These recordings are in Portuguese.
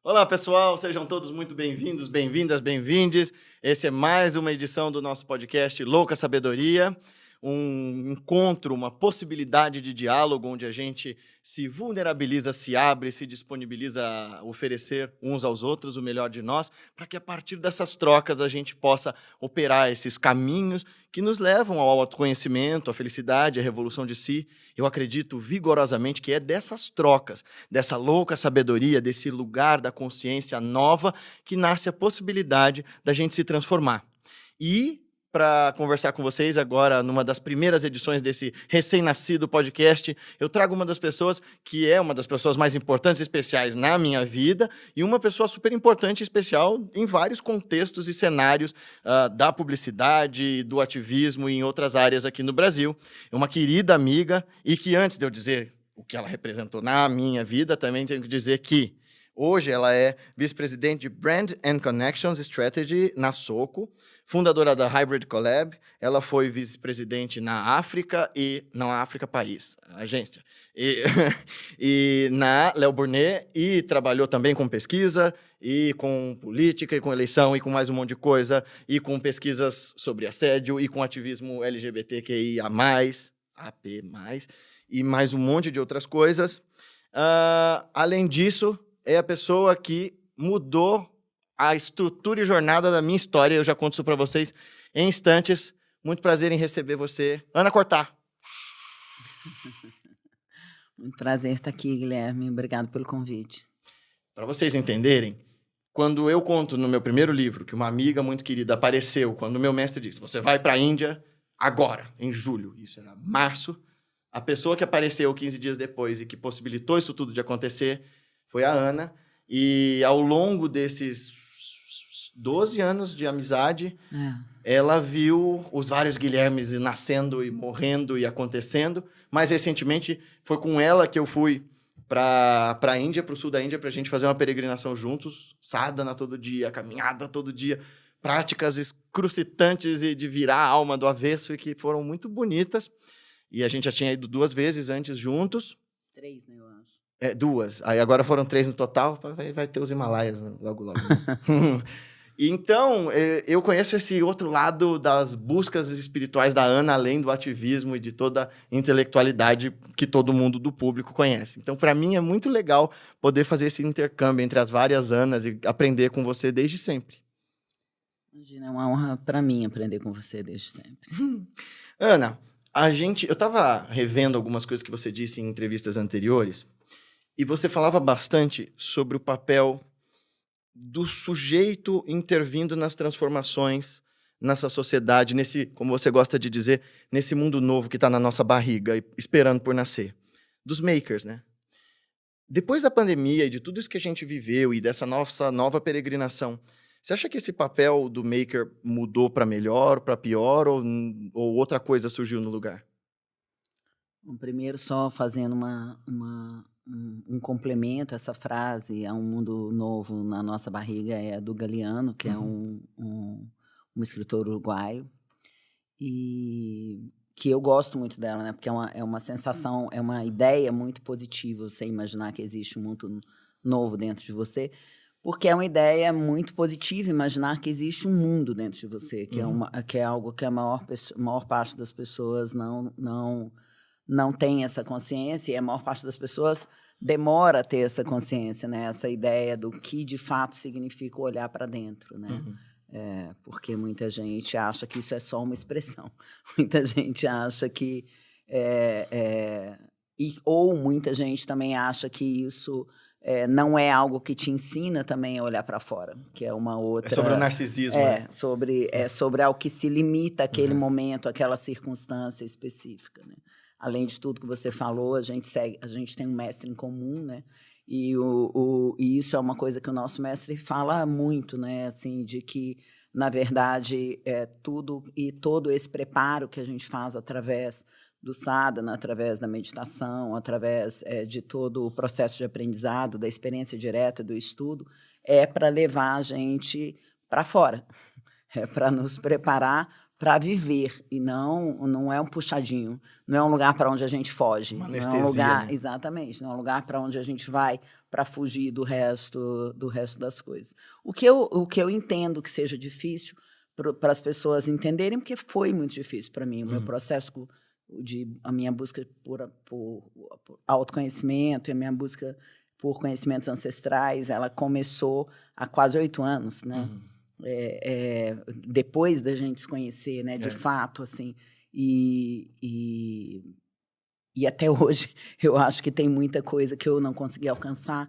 Olá, pessoal, sejam todos muito bem-vindos, bem-vindas, bem-vindes. Esse é mais uma edição do nosso podcast Louca Sabedoria, um encontro, uma possibilidade de diálogo onde a gente se vulnerabiliza, se abre, se disponibiliza a oferecer uns aos outros o melhor de nós, para que a partir dessas trocas a gente possa operar esses caminhos que nos levam ao autoconhecimento, à felicidade, à revolução de si. Eu acredito vigorosamente que é dessas trocas, dessa louca sabedoria, desse lugar da consciência nova, que nasce a possibilidade da gente se transformar. E para conversar com vocês agora, numa das primeiras edições desse recém-nascido podcast, eu trago uma das pessoas que é uma das pessoas mais importantes e especiais na minha vida e uma pessoa super importante e especial em vários contextos e cenários da publicidade, do ativismo e em outras áreas aqui no Brasil. É uma querida amiga e que, antes de eu dizer o que ela representou na minha vida, também tenho que dizer que hoje ela é vice-presidente de Brand and Connections Strategy na Soco, fundadora da Hybrid Collab. Ela foi vice-presidente na África não, a África país, a agência, e na Léo Burnet, e trabalhou também com pesquisa, e com política, e com eleição, e com mais um monte de coisa, e com pesquisas sobre assédio, e com ativismo LGBTQIA+, AP+, e mais um monte de outras coisas. Além disso, é a pessoa que mudou a estrutura e jornada da minha história. Eu já conto isso para vocês em instantes. Muito prazer em receber você, Ana Cortá. Muito prazer estar aqui, Guilherme. Obrigado pelo convite. Para vocês entenderem, quando eu conto no meu primeiro livro que uma amiga muito querida apareceu, quando o meu mestre disse, você vai para a Índia agora, em julho, isso era março, a pessoa que apareceu 15 dias depois e que possibilitou isso tudo de acontecer foi a Ana, e ao longo desses 12 anos de amizade, ela viu os vários Guilhermes nascendo e morrendo e acontecendo. Mais recentemente, foi com ela que eu fui para a Índia, para o sul da Índia, para a gente fazer uma peregrinação juntos, sadhana todo dia, caminhada todo dia, práticas excrucitantes e de virar a alma do avesso e que foram muito bonitas. E a gente já tinha ido 2 vezes antes juntos. 3, né, eu acho. 2. Aí agora foram 3 no total, vai ter os Himalaias logo, logo. Né? Então, eu conheço esse outro lado das buscas espirituais da Ana, além do ativismo e de toda a intelectualidade que todo mundo do público conhece. Então, para mim, é muito legal poder fazer esse intercâmbio entre as várias Anas e aprender com você desde sempre. Imagina, é uma honra para mim aprender com você desde sempre. Ana, eu estava revendo algumas coisas que você disse em entrevistas anteriores, e você falava bastante sobre o papel do sujeito intervindo nas transformações nessa sociedade, nesse, como você gosta de dizer, nesse mundo novo que está na nossa barriga, esperando por nascer. Dos makers, né? Depois da pandemia e de tudo isso que a gente viveu e dessa nossa nova peregrinação, você acha que esse papel do maker mudou para melhor, para pior, ou outra coisa surgiu no lugar? Bom, primeiro, só fazendo um complemento a essa frase, a um mundo novo na nossa barriga, é do Galeano, que é um escritor uruguaio, e que eu gosto muito dela, né? Porque é uma sensação, é uma ideia muito positiva você imaginar que existe um mundo novo dentro de você, porque é uma ideia muito positiva imaginar que existe um mundo dentro de você, que é algo que a maior parte das pessoas não tem essa consciência, e a maior parte das pessoas demora a ter essa consciência, né? Essa ideia do que de fato significa olhar para dentro, né? Porque muita gente acha que isso é só uma expressão, muita gente acha que ou muita gente também acha que isso não é algo que te ensina também a olhar para fora, que é uma outra... É sobre o narcisismo, né? sobre ao que se limita aquele momento, aquela circunstância específica, né? Além de tudo que você falou, a gente tem um mestre em comum, né? E isso é uma coisa que o nosso mestre fala muito, né? Assim, de que, na verdade, todo esse preparo que a gente faz através do sadhana, através da meditação, através de todo o processo de aprendizado, da experiência direta, do estudo, é para levar a gente para fora, é para nos preparar para viver, e não é um puxadinho, não é um lugar para onde a gente foge. Uma anestesia, não é um lugar, né? Exatamente, não é um lugar para onde a gente vai para fugir do resto das coisas. O que eu entendo que seja difícil para as pessoas entenderem, porque foi muito difícil para mim, o meu processo a minha busca por autoconhecimento e a minha busca por conhecimentos ancestrais, ela começou há quase 8 anos, né? Depois da gente se conhecer, né, de fato, assim, e até hoje eu acho que tem muita coisa que eu não consegui alcançar,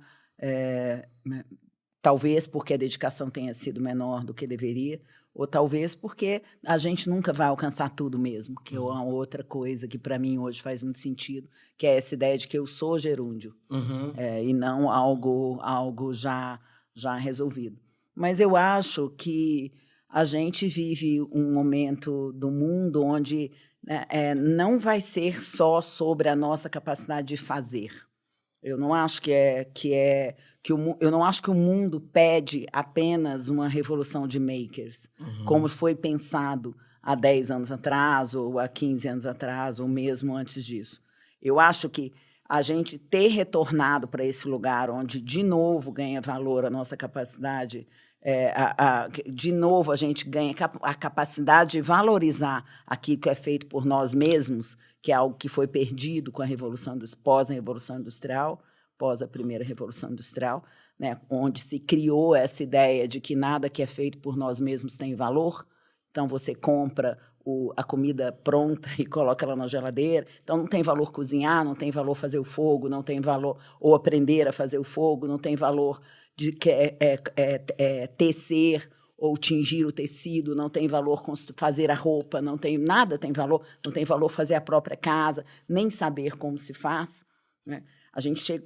talvez porque a dedicação tenha sido menor do que deveria, ou talvez porque a gente nunca vai alcançar tudo mesmo, que é uma outra coisa que para mim hoje faz muito sentido, que é essa ideia de que eu sou gerúndio, e não algo já resolvido. Mas eu acho que a gente vive um momento do mundo onde, né, não vai ser só sobre a nossa capacidade de fazer. Eu não acho eu não acho que o mundo pede apenas uma revolução de makers, como foi pensado há 10 anos atrás, ou há 15 anos atrás, ou mesmo antes disso. Eu acho que a gente ter retornado para esse lugar onde, de novo, ganha valor a nossa capacidade, de novo, a gente ganha a capacidade de valorizar aquilo que é feito por nós mesmos, que é algo que foi perdido com a pós-revolução industrial, pós a primeira revolução industrial, né, onde se criou essa ideia de que nada que é feito por nós mesmos tem valor. Então, você compra a comida pronta e coloca ela na geladeira. Então, não tem valor cozinhar, não tem valor fazer o fogo, não tem valor ou aprender a fazer o fogo, não tem valor de tecer ou tingir o tecido, não tem valor fazer a roupa, nada tem valor, não tem valor fazer a própria casa, nem saber como se faz, né?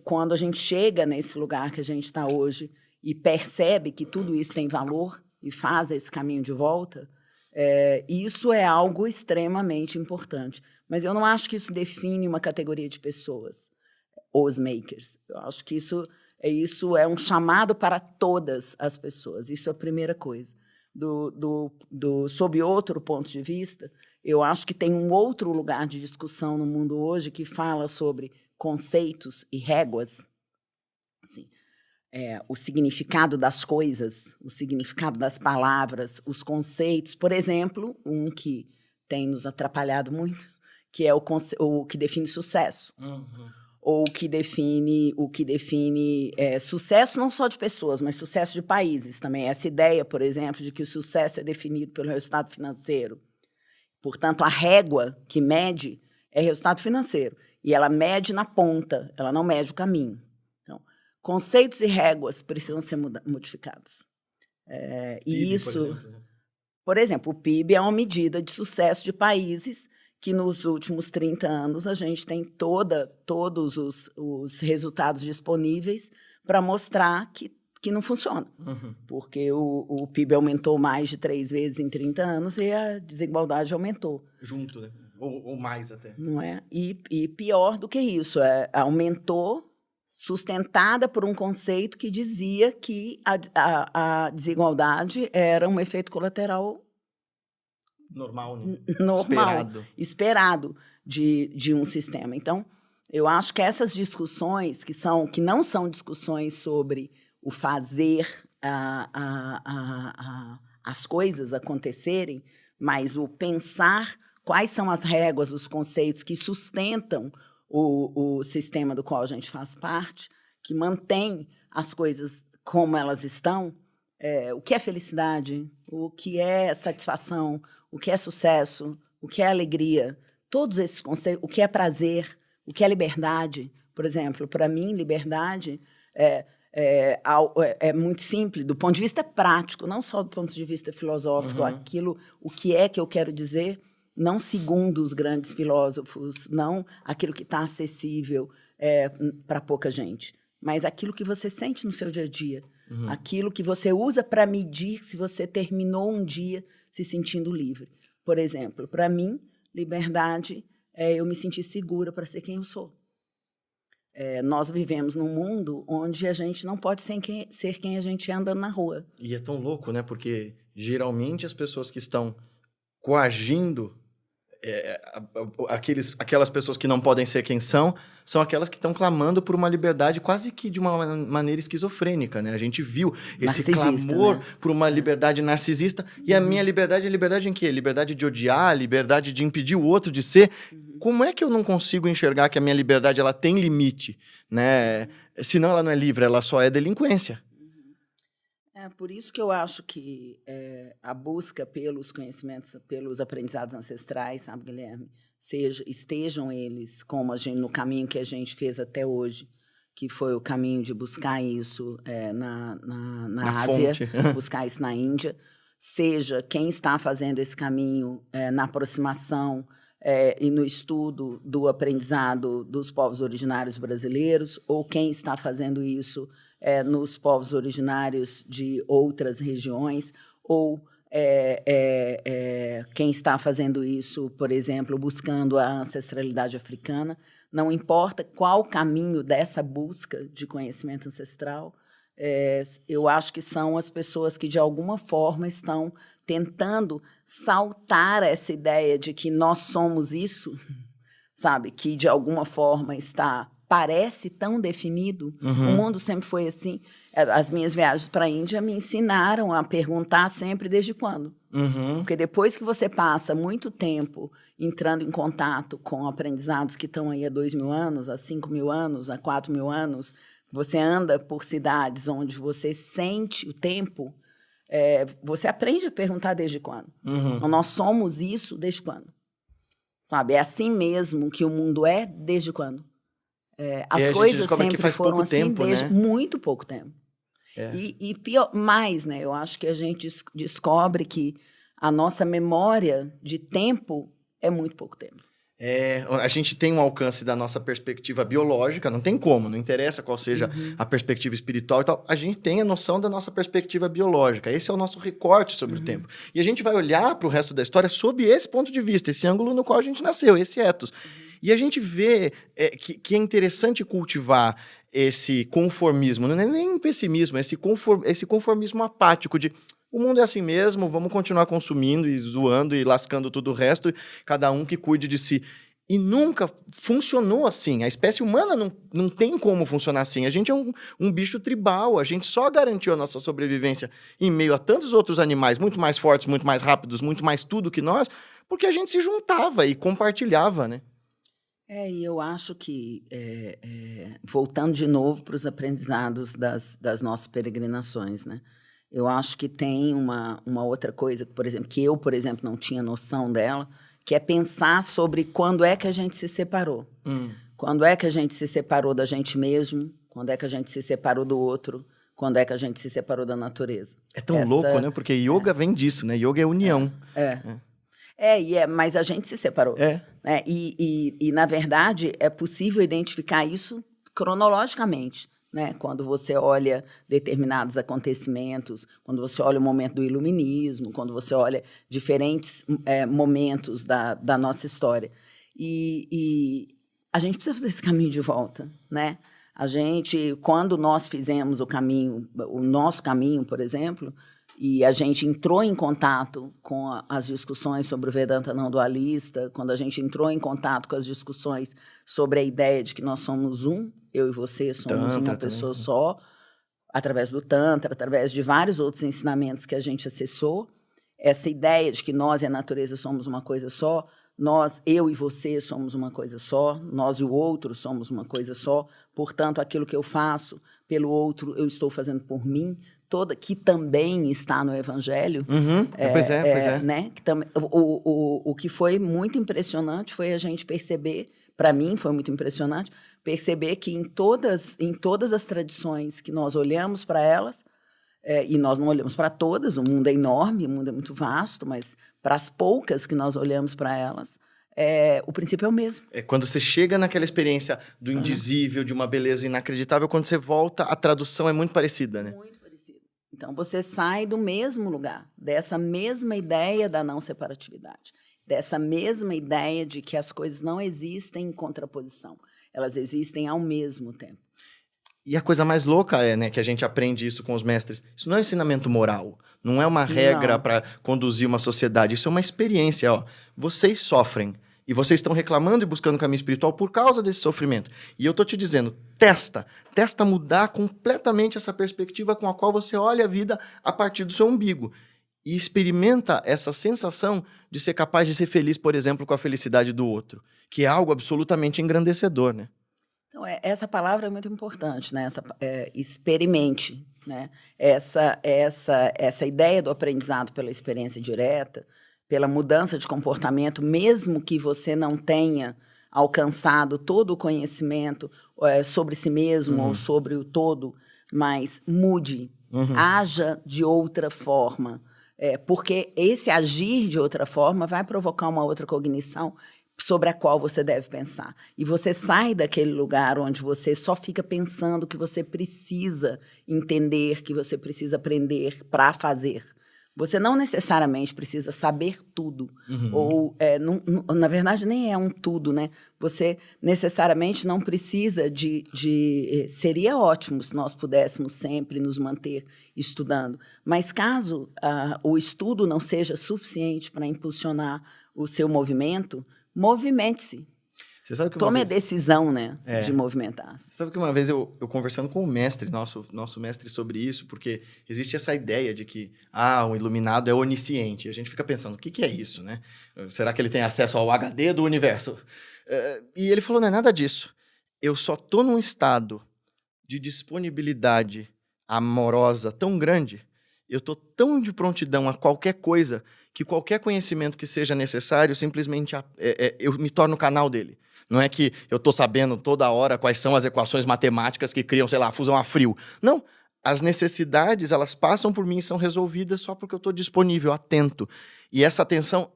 Quando a gente chega nesse lugar que a gente está hoje e percebe que tudo isso tem valor e faz esse caminho de volta, isso é algo extremamente importante. Mas eu não acho que isso define uma categoria de pessoas, os makers. Eu acho que isso é um chamado para todas as pessoas. Isso é a primeira coisa. Sob outro ponto de vista, eu acho que tem um outro lugar de discussão no mundo hoje que fala sobre conceitos e réguas, assim, o significado das coisas, o significado das palavras, os conceitos. Por exemplo, um que tem nos atrapalhado muito, que é o que define sucesso. Ou o que define sucesso não só de pessoas, mas sucesso de países também. Essa ideia, por exemplo, de que o sucesso é definido pelo resultado financeiro. Portanto, a régua que mede é resultado financeiro. E ela mede na ponta, ela não mede o caminho. Então, conceitos e réguas precisam ser modificados. E isso, por exemplo, o PIB é uma medida de sucesso de países que nos últimos 30 anos a gente tem todos os resultados disponíveis para mostrar que não funciona. Porque o PIB aumentou mais de 3 vezes em 30 anos e a desigualdade aumentou. Junto, né? Ou mais até. Não é? E pior do que isso, aumentou sustentada por um conceito que dizia que a desigualdade era um efeito colateral normal, né? Esperado de um sistema. Então, eu acho que essas discussões que não são discussões sobre o fazer as coisas acontecerem, mas o pensar quais são as réguas, os conceitos que sustentam o sistema do qual a gente faz parte, que mantém as coisas como elas estão, o que é felicidade, o que é satisfação, o que é sucesso, o que é alegria, todos esses conceitos, o que é prazer, o que é liberdade. Por exemplo, para mim, liberdade é muito simples, do ponto de vista prático, não só do ponto de vista filosófico, o que é que eu quero dizer, não segundo os grandes filósofos, não aquilo que está acessível para pouca gente, mas aquilo que você sente no seu dia a dia, aquilo que você usa para medir se você terminou um dia se sentindo livre. Por exemplo, para mim, liberdade é eu me sentir segura para ser quem eu sou. Nós vivemos num mundo onde a gente não pode ser quem a gente é andando na rua. E é tão louco, né? Porque geralmente as pessoas que estão coagindo aquelas pessoas que não podem ser quem são aquelas que estão clamando por uma liberdade quase que de uma maneira esquizofrênica, né? A gente viu esse clamor, né, por uma liberdade narcisista. E a minha liberdade é liberdade em quê? Liberdade de odiar, liberdade de impedir o outro de ser. Como é que eu não consigo enxergar que a minha liberdade ela tem limite, né? Senão ela não é livre, ela só é delinquência. É por isso que eu acho que a busca pelos conhecimentos, pelos aprendizados ancestrais, sabe, Guilherme, estejam eles como no caminho que a gente fez até hoje, que foi o caminho de buscar isso na Ásia, buscar isso na Índia, seja quem está fazendo esse caminho na aproximação e no estudo do aprendizado dos povos originários brasileiros, ou quem está fazendo isso nos povos originários de outras regiões, ou quem está fazendo isso, por exemplo, buscando a ancestralidade africana. Não importa qual caminho dessa busca de conhecimento ancestral, eu acho que são as pessoas que, de alguma forma, estão tentando saltar essa ideia de que nós somos isso, sabe? Que, de alguma forma, parece tão definido. O mundo sempre foi assim. As minhas viagens para a Índia me ensinaram a perguntar sempre desde quando. Porque depois que você passa muito tempo entrando em contato com aprendizados que estão aí há 2.000 anos, há 5.000 anos, há 4.000 anos, você anda por cidades onde você sente o tempo, você aprende a perguntar desde quando. Então, nós somos isso desde quando? Sabe? É assim mesmo que o mundo é desde quando? As coisas sempre foram assim desde muito pouco tempo. E pior, mais, né? Eu acho que a gente descobre que a nossa memória de tempo é muito pouco tempo. A gente tem um alcance da nossa perspectiva biológica, não tem como, não interessa qual seja a perspectiva espiritual e tal, a gente tem a noção da nossa perspectiva biológica, esse é o nosso recorte sobre o tempo. E a gente vai olhar para o resto da história sob esse ponto de vista, esse ângulo no qual a gente nasceu, esse ethos. E a gente vê que é interessante cultivar esse conformismo, não é nem pessimismo, esse conformismo apático de o mundo é assim mesmo, vamos continuar consumindo e zoando e lascando tudo o resto, cada um que cuide de si. E nunca funcionou assim. A espécie humana não tem como funcionar assim. A gente é um bicho tribal, a gente só garantiu a nossa sobrevivência em meio a tantos outros animais muito mais fortes, muito mais rápidos, muito mais tudo que nós, porque a gente se juntava e compartilhava, né? E eu acho que, voltando de novo para os aprendizados das nossas peregrinações, né? Eu acho que tem uma outra coisa, por exemplo, que eu, por exemplo, não tinha noção dela, que é pensar sobre quando é que a gente se separou. Quando é que a gente se separou da gente mesmo, quando é que a gente se separou do outro, quando é que a gente se separou da natureza. É tão louco, né? Porque yoga vem disso, né? Yoga é união. Mas a gente se separou. Né? E, na verdade, é possível identificar isso cronologicamente. Né? Quando você olha determinados acontecimentos, quando você olha o momento do iluminismo, quando você olha diferentes momentos da nossa história. E a gente precisa fazer esse caminho de volta, né? Quando nós fizemos o nosso caminho, por exemplo, e a gente entrou em contato com as discussões sobre o Vedanta não dualista, quando a gente entrou em contato com as discussões sobre a ideia de que nós somos eu e você somos uma pessoa só, através do Tantra, através de vários outros ensinamentos que a gente acessou, essa ideia de que nós e a natureza somos uma coisa só, eu e você somos uma coisa só, nós e o outro somos uma coisa só, portanto, aquilo que eu faço pelo outro, eu estou fazendo por mim, que também está no Evangelho. Pois é. Né? O que foi muito impressionante foi a gente perceber, para mim foi muito impressionante, perceber que em todas as tradições que nós olhamos para elas, e nós não olhamos para todas, o mundo é enorme, o mundo é muito vasto, mas para as poucas que nós olhamos para elas, o princípio é o mesmo. Quando você chega naquela experiência do indizível, de uma beleza inacreditável, quando você volta, a tradução é muito parecida, né? Muito parecida. Então, você sai do mesmo lugar, dessa mesma ideia da não separatividade, dessa mesma ideia de que as coisas não existem em contraposição, elas existem ao mesmo tempo. E a coisa mais louca é, né, que a gente aprende isso com os mestres. Isso não é um ensinamento moral. Não é uma regra para conduzir uma sociedade. Isso é uma experiência. Ó. Vocês sofrem. E vocês estão reclamando e buscando caminho espiritual por causa desse sofrimento. E eu tô te dizendo, testa mudar completamente essa perspectiva com a qual você olha a vida a partir do seu umbigo. E experimenta essa sensação de ser capaz de ser feliz, por exemplo, com a felicidade do outro, que é algo absolutamente engrandecedor, né? Então, essa palavra é muito importante, né? Experimente, né? Essa ideia do aprendizado pela experiência direta, pela mudança de comportamento, mesmo que você não tenha alcançado todo o conhecimento sobre si mesmo ou sobre o todo, mas mude, haja de outra forma. Porque esse agir de outra forma vai provocar uma outra cognição sobre a qual você deve pensar. E você sai daquele lugar onde você só fica pensando que você precisa entender, que você precisa aprender para fazer. Você não necessariamente precisa saber tudo. Ou, na verdade, nem é um tudo, né? Você necessariamente não precisa seria ótimo se nós pudéssemos sempre nos manter estudando. Mas caso o estudo não seja suficiente para impulsionar o seu movimento, movimente-se. Tome a decisão, né, de movimentar-se. Você sabe que uma vez eu conversando com o mestre, nosso mestre sobre isso, porque existe essa ideia de que um iluminado é onisciente. A gente fica pensando, o que é isso, né? Será que ele tem acesso ao HD do universo? E ele falou, não é nada disso. Eu só estou num estado de disponibilidade amorosa tão grande, eu estou tão de prontidão a qualquer coisa, que qualquer conhecimento que seja necessário, simplesmente eu me torno o canal dele. Não é que eu estou sabendo toda hora quais são as equações matemáticas que criam, sei lá, a fusão a frio. Não, as necessidades, elas passam por mim e são resolvidas só porque eu estou disponível, atento. E essa atenção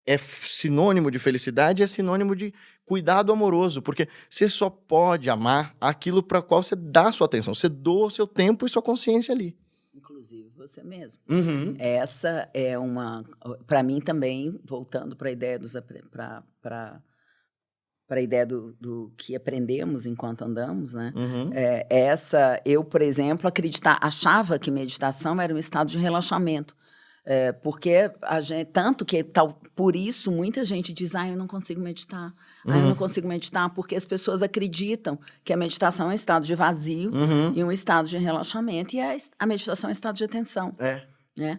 é sinônimo de felicidade, é sinônimo de cuidado amoroso, porque você só pode amar aquilo para o qual você dá a sua atenção. Você doa o seu tempo e sua consciência ali. Inclusive você mesmo. Essa é para mim também, voltando para a ideia para a ideia do que aprendemos enquanto andamos, né? Eu, por exemplo, achava que meditação era um estado de relaxamento, porque tanto que por isso muita gente diz, eu não consigo meditar, eu não consigo meditar, porque as pessoas acreditam que a meditação é um estado de vazio e um estado de relaxamento, e a meditação é um estado de atenção. Né?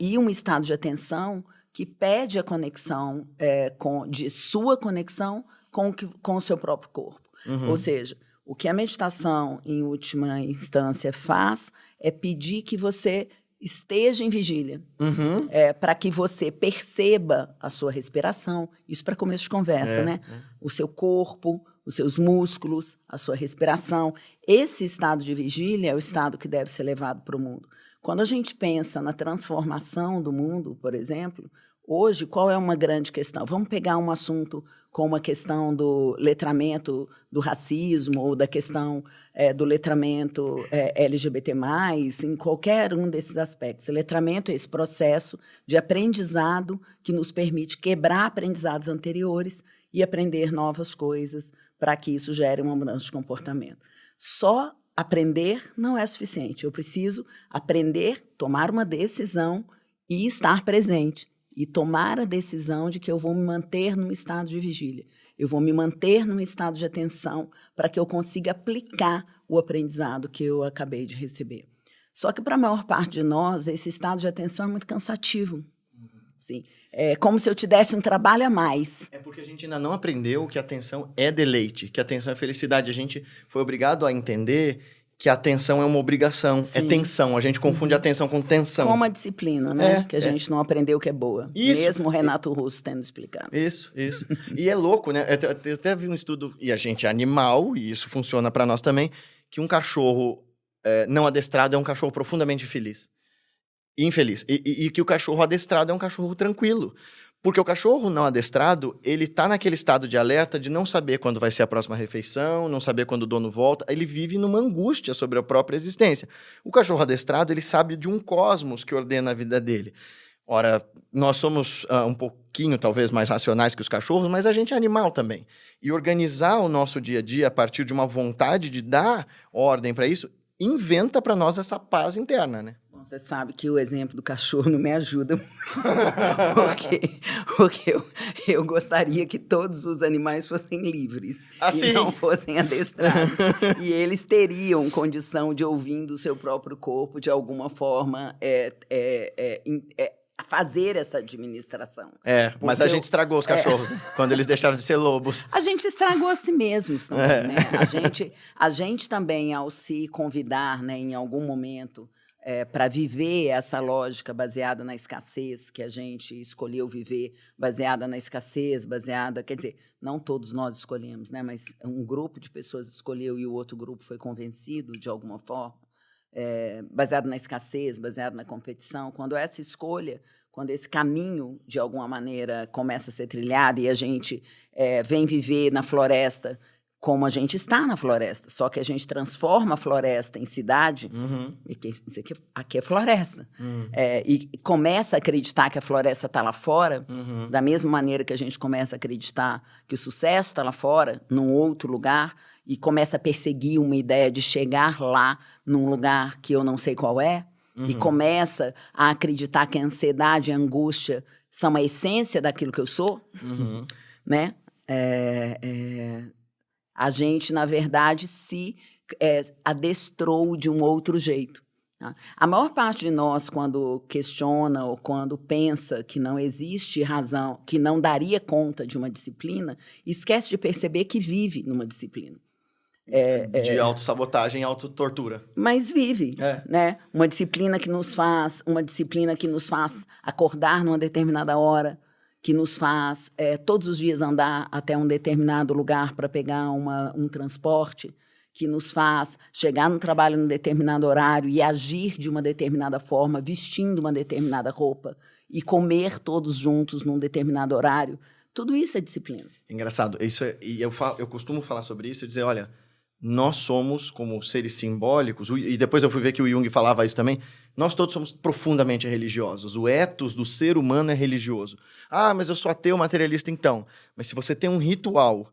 E um estado de atenção que pede a conexão, de sua conexão com o seu próprio corpo. Ou seja, o que a meditação, em última instância, faz é pedir que você esteja em vigília, para que você perceba a sua respiração. Isso para começo de conversa, né? O seu corpo, os seus músculos, a sua respiração. Esse estado de vigília é o estado que deve ser levado para o mundo. Quando a gente pensa na transformação do mundo, por exemplo, hoje, qual é uma grande questão? Vamos pegar um assunto como a questão do letramento do racismo ou da questão do letramento LGBT+, em qualquer um desses aspectos. O letramento é esse processo de aprendizado que nos permite quebrar aprendizados anteriores e aprender novas coisas para que isso gere uma mudança de comportamento. Só aprender não é suficiente. Eu preciso aprender, tomar uma decisão e estar presente. E tomar a decisão de que eu vou me manter num estado de vigília. Eu vou me manter num estado de atenção para que eu consiga aplicar o aprendizado que eu acabei de receber. Só que para a maior parte de nós, esse estado de atenção é muito cansativo. Sim. É como se eu te desse um trabalho a mais. É porque a gente ainda não aprendeu que a atenção é deleite, que a atenção é felicidade. A gente foi obrigado a entender que a atenção é uma obrigação, é tensão. A gente confunde atenção com tensão. Com uma disciplina, né? Que a gente não aprendeu que é boa. Isso. Mesmo o Renato Russo tendo explicado. Isso. E é louco, né? Eu até vi um estudo, e a gente é animal, e isso funciona para nós também, que um cachorro não adestrado é um cachorro profundamente infeliz. E que o cachorro adestrado é um cachorro tranquilo. Porque o cachorro não adestrado, ele tá naquele estado de alerta de não saber quando vai ser a próxima refeição, não saber quando o dono volta, ele vive numa angústia sobre a própria existência. O cachorro adestrado, ele sabe de um cosmos que ordena a vida dele. Ora, nós somos um pouquinho, talvez, mais racionais que os cachorros, mas a gente é animal também. E organizar o nosso dia a dia a partir de uma vontade de dar ordem para isso, inventa para nós essa paz interna, né? Bom, você sabe que o exemplo do cachorro não me ajuda muito, porque eu gostaria que todos os animais fossem livres e não fossem adestrados. E eles teriam condição de, ouvindo o seu próprio corpo, de alguma forma, fazer essa administração. Mas a gente estragou os cachorros, né? Quando eles deixaram de ser lobos. A gente estragou a si mesmos também, né? A gente também, ao se convidar, né, em algum momento, para viver essa lógica baseada na escassez, que a gente escolheu viver, baseada na escassez, quer dizer, não todos nós escolhemos, né? Mas um grupo de pessoas escolheu e o outro grupo foi convencido de alguma forma. Baseado na escassez, baseado na competição, quando essa escolha, quando esse caminho, de alguma maneira, começa a ser trilhado e a gente vem viver na floresta como a gente está na floresta, só que a gente transforma a floresta em cidade, aqui é floresta, e começa a acreditar que a floresta está lá fora, da mesma maneira que a gente começa a acreditar que o sucesso está lá fora, num outro lugar, e começa a perseguir uma ideia de chegar lá num lugar que eu não sei qual é, e começa a acreditar que a ansiedade e a angústia são a essência daquilo que eu sou, né? A gente, na verdade, se adestrou de um outro jeito. Tá? A maior parte de nós, quando questiona ou quando pensa que não existe razão, que não daria conta de uma disciplina, esquece de perceber que vive numa disciplina. De autossabotagem e autotortura. Mas vive, né? Uma disciplina que nos faz acordar numa determinada hora, que nos faz todos os dias andar até um determinado lugar para pegar um transporte, que nos faz chegar no trabalho num determinado horário e agir de uma determinada forma, vestindo uma determinada roupa, e comer todos juntos num determinado horário. Tudo isso é disciplina. Engraçado. E eu costumo falar sobre isso e dizer, olha, nós somos, como seres simbólicos, e depois eu fui ver que o Jung falava isso também, nós todos somos profundamente religiosos. O ethos do ser humano é religioso. Ah, mas eu sou ateu materialista, então. Mas se você tem um ritual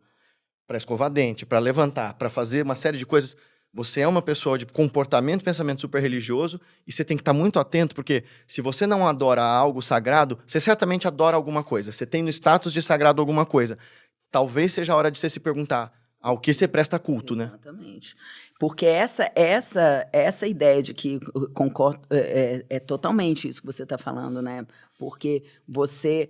para escovar dente, para levantar, para fazer uma série de coisas, você é uma pessoa de comportamento e pensamento super religioso, e você tem que estar muito atento, porque se você não adora algo sagrado, você certamente adora alguma coisa. Você tem no status de sagrado alguma coisa. Talvez seja a hora de você se perguntar ao que você presta culto, né? Exatamente. Porque essa ideia de que, concordo, é totalmente isso que você está falando, né? Porque você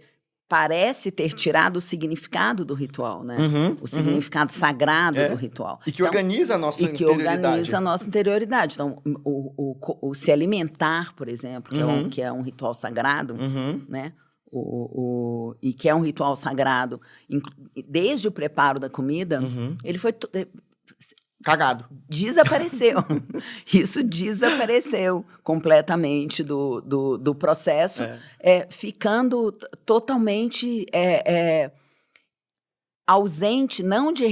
parece ter tirado o significado do ritual, né? O significado sagrado do ritual. E que organiza a nossa interioridade. Então, o se alimentar, por exemplo, que é um ritual sagrado, né? E que é um ritual sagrado, desde o preparo da comida, ele foi cagado. Desapareceu. Isso desapareceu completamente do processo, ficando totalmente ausente, não de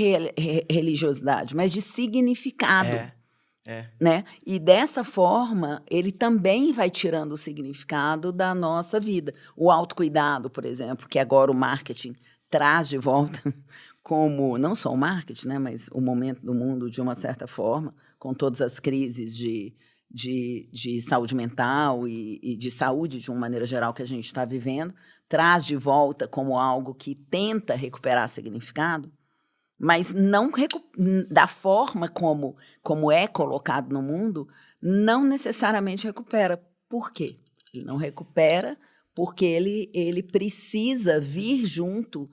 religiosidade, mas de significado. Né? E dessa forma, ele também vai tirando o significado da nossa vida. O autocuidado, por exemplo, que agora o marketing traz de volta como, não só o marketing, né, mas o momento do mundo, de uma certa forma, com todas as crises de saúde mental e de saúde, de uma maneira geral, que a gente está vivendo, traz de volta como algo que tenta recuperar significado, mas não da forma como é colocado no mundo, não necessariamente recupera. Por quê? Ele não recupera porque ele precisa vir junto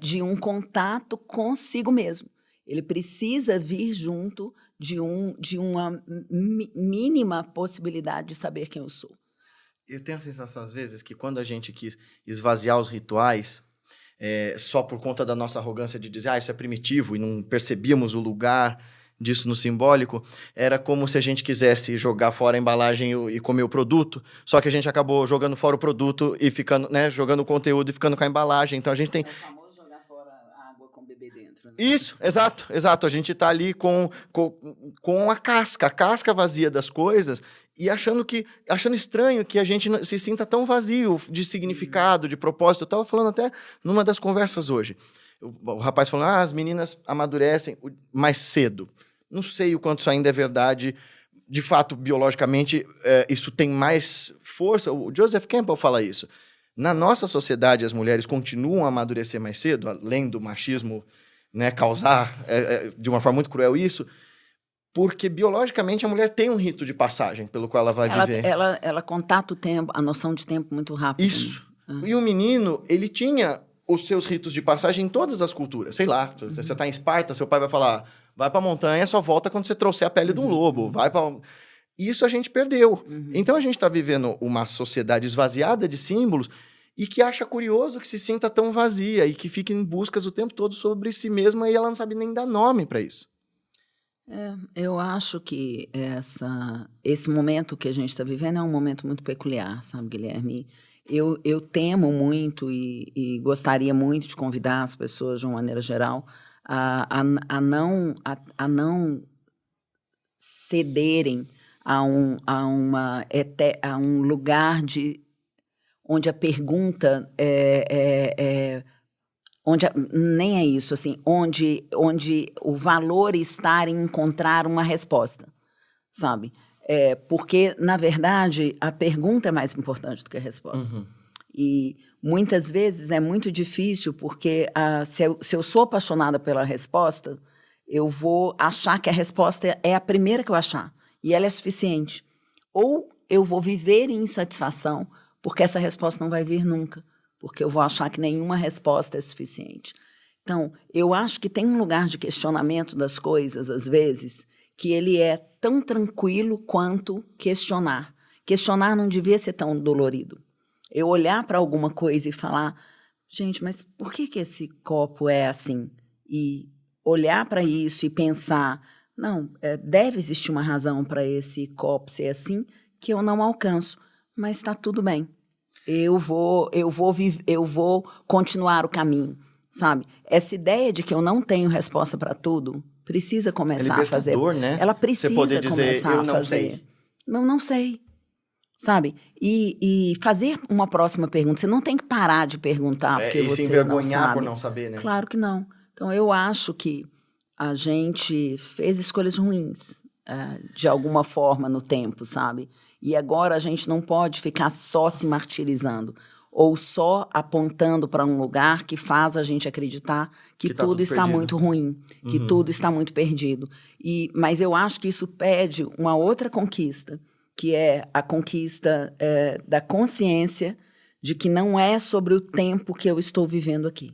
de um contato consigo mesmo. Ele precisa vir junto de uma mínima possibilidade de saber quem eu sou. Eu tenho a sensação, às vezes, que quando a gente quis esvaziar os rituais, só por conta da nossa arrogância de dizer isso é primitivo e não percebíamos o lugar disso no simbólico, era como se a gente quisesse jogar fora a embalagem e comer o produto, só que a gente acabou jogando fora o produto e ficando, né, jogando o conteúdo e ficando com a embalagem. Então a gente tem... É o famoso jogar fora a água com o bebê dentro. Né? Isso, exato, exato. A gente está ali com a casca vazia das coisas e achando estranho que a gente se sinta tão vazio de significado, de propósito. Eu estava falando até numa das conversas hoje. O rapaz falando, as meninas amadurecem mais cedo. Não sei o quanto isso ainda é verdade. De fato, biologicamente, isso tem mais força. O Joseph Campbell fala isso. Na nossa sociedade, as mulheres continuam a amadurecer mais cedo, além do machismo, né, causar de uma forma muito cruel isso, porque biologicamente a mulher tem um rito de passagem pelo qual ela vai viver. Ela contata o tempo, a noção de tempo muito rápido. Isso. E o menino, ele tinha os seus ritos de passagem em todas as culturas. Sei lá, você está em Esparta, seu pai vai falar, vai para a montanha, só volta quando você trouxer a pele de um lobo. Vai para... Isso a gente perdeu. Então a gente está vivendo uma sociedade esvaziada de símbolos e que acha curioso que se sinta tão vazia e que fica em buscas o tempo todo sobre si mesma e ela não sabe nem dar nome para isso. Eu acho que esse momento que a gente está vivendo é um momento muito peculiar, sabe, Guilherme? Eu temo muito e gostaria muito de convidar as pessoas, de uma maneira geral, a não cederem a um lugar onde a pergunta nem é isso, assim, onde o valor está em encontrar uma resposta, sabe? Porque, na verdade, a pergunta é mais importante do que a resposta. E muitas vezes é muito difícil, porque se eu sou apaixonada pela resposta, eu vou achar que a resposta é a primeira que eu achar, e ela é suficiente. Ou eu vou viver em insatisfação, porque essa resposta não vai vir nunca, porque eu vou achar que nenhuma resposta é suficiente. Então, eu acho que tem um lugar de questionamento das coisas, às vezes, que ele é tão tranquilo quanto questionar. Questionar não devia ser tão dolorido. Eu olhar para alguma coisa e falar, gente, mas por que esse copo é assim? E olhar para isso e pensar, não, deve existir uma razão para esse copo ser assim que eu não alcanço, mas está tudo bem. Eu vou continuar o caminho, sabe? Essa ideia de que eu não tenho resposta para tudo precisa começar a fazer. Né? Ela precisa você poder dizer, começar eu a não fazer. Sei. Não sei, sabe? E fazer uma próxima pergunta. Você não tem que parar de perguntar porque e você se envergonhar não sabe. por não saber, né? Claro que não. Então, eu acho que a gente fez escolhas ruins, de alguma forma, no tempo, sabe? E agora a gente não pode ficar só se martirizando ou só apontando para um lugar que faz a gente acreditar que tá tudo está perdido. muito ruim, que tudo está muito perdido. Mas eu acho que isso pede uma outra conquista, que é a conquista da consciência de que não é sobre o tempo que eu estou vivendo aqui.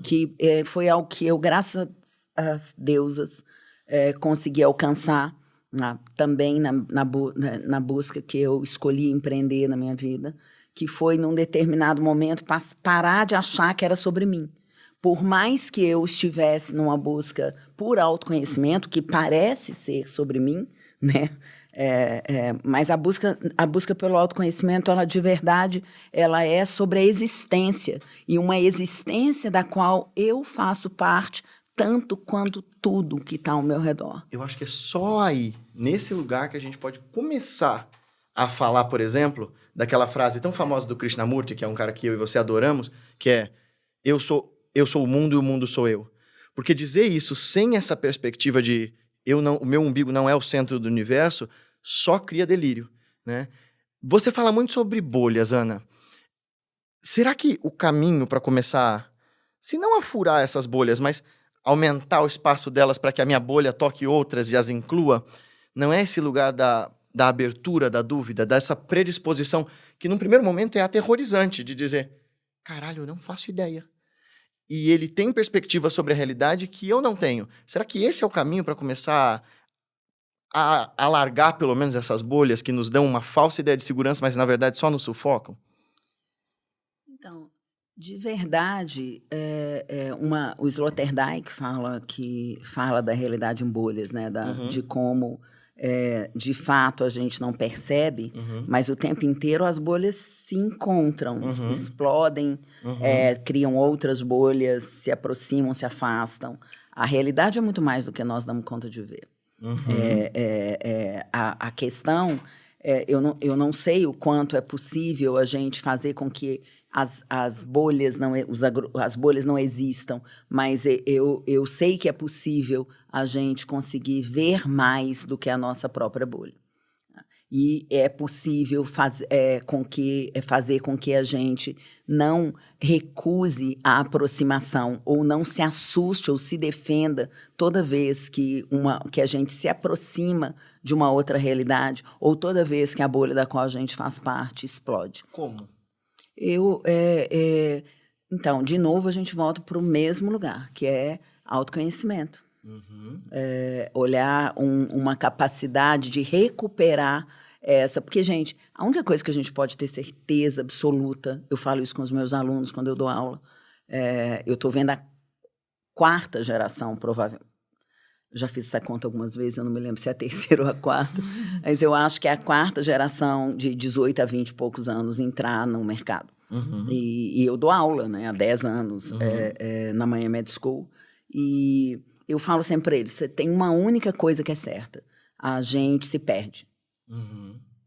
Que foi algo que eu, graças às deusas, consegui alcançar também na busca que eu escolhi empreender na minha vida, que foi, num determinado momento, parar de achar que era sobre mim. Por mais que eu estivesse numa busca por autoconhecimento, que parece ser sobre mim, né? Mas a busca pelo autoconhecimento, ela de verdade, ela é sobre a existência, e uma existência da qual eu faço parte, tanto quanto tudo que está ao meu redor. Eu acho que é só aí, nesse lugar, que a gente pode começar a falar, por exemplo, daquela frase tão famosa do Krishnamurti, que é um cara que eu e você adoramos, que é, eu sou o mundo e o mundo sou eu. Porque dizer isso sem essa perspectiva de o meu umbigo não é o centro do universo, só cria delírio, né? Você fala muito sobre bolhas, Ana. Será que o caminho para começar, se não a furar essas bolhas, mas aumentar o espaço delas para que a minha bolha toque outras e as inclua, não é esse lugar da abertura, da dúvida, dessa predisposição, que num primeiro momento é aterrorizante, de dizer, caralho, eu não faço ideia. E ele tem perspectiva sobre a realidade que eu não tenho. Será que esse é o caminho para começar a alargar, pelo menos, essas bolhas que nos dão uma falsa ideia de segurança, mas, na verdade, só nos sufocam? Então, de verdade, o Sloterdijk fala da realidade em bolhas, né? De como, de fato, a gente não percebe, mas o tempo inteiro as bolhas se encontram, explodem, criam outras bolhas, se aproximam, se afastam. A realidade é muito mais do que nós damos conta de ver. A questão, eu não sei o quanto é possível a gente fazer com que as bolhas não existam, mas eu sei que é possível a gente conseguir ver mais do que a nossa própria bolha. E é possível fazer com que a gente não recuse a aproximação ou não se assuste ou se defenda toda vez que a gente se aproxima de uma outra realidade ou toda vez que a bolha da qual a gente faz parte explode. Como? Então, de novo, a gente volta para o mesmo lugar, que é autoconhecimento. Olhar uma capacidade de recuperar porque, gente, a única coisa que a gente pode ter certeza absoluta, eu falo isso com os meus alunos quando eu dou aula, eu estou vendo a 4ª geração, provavelmente. Já fiz essa conta algumas vezes, eu não me lembro se é a 3ª ou a 4ª, mas eu acho que é a 4ª geração de 18 a 20 e poucos anos entrar no mercado. E eu dou aula, né, há 10 anos na Manhã Med School, e eu falo sempre para eles, você tem uma única coisa que é certa, a gente se perde.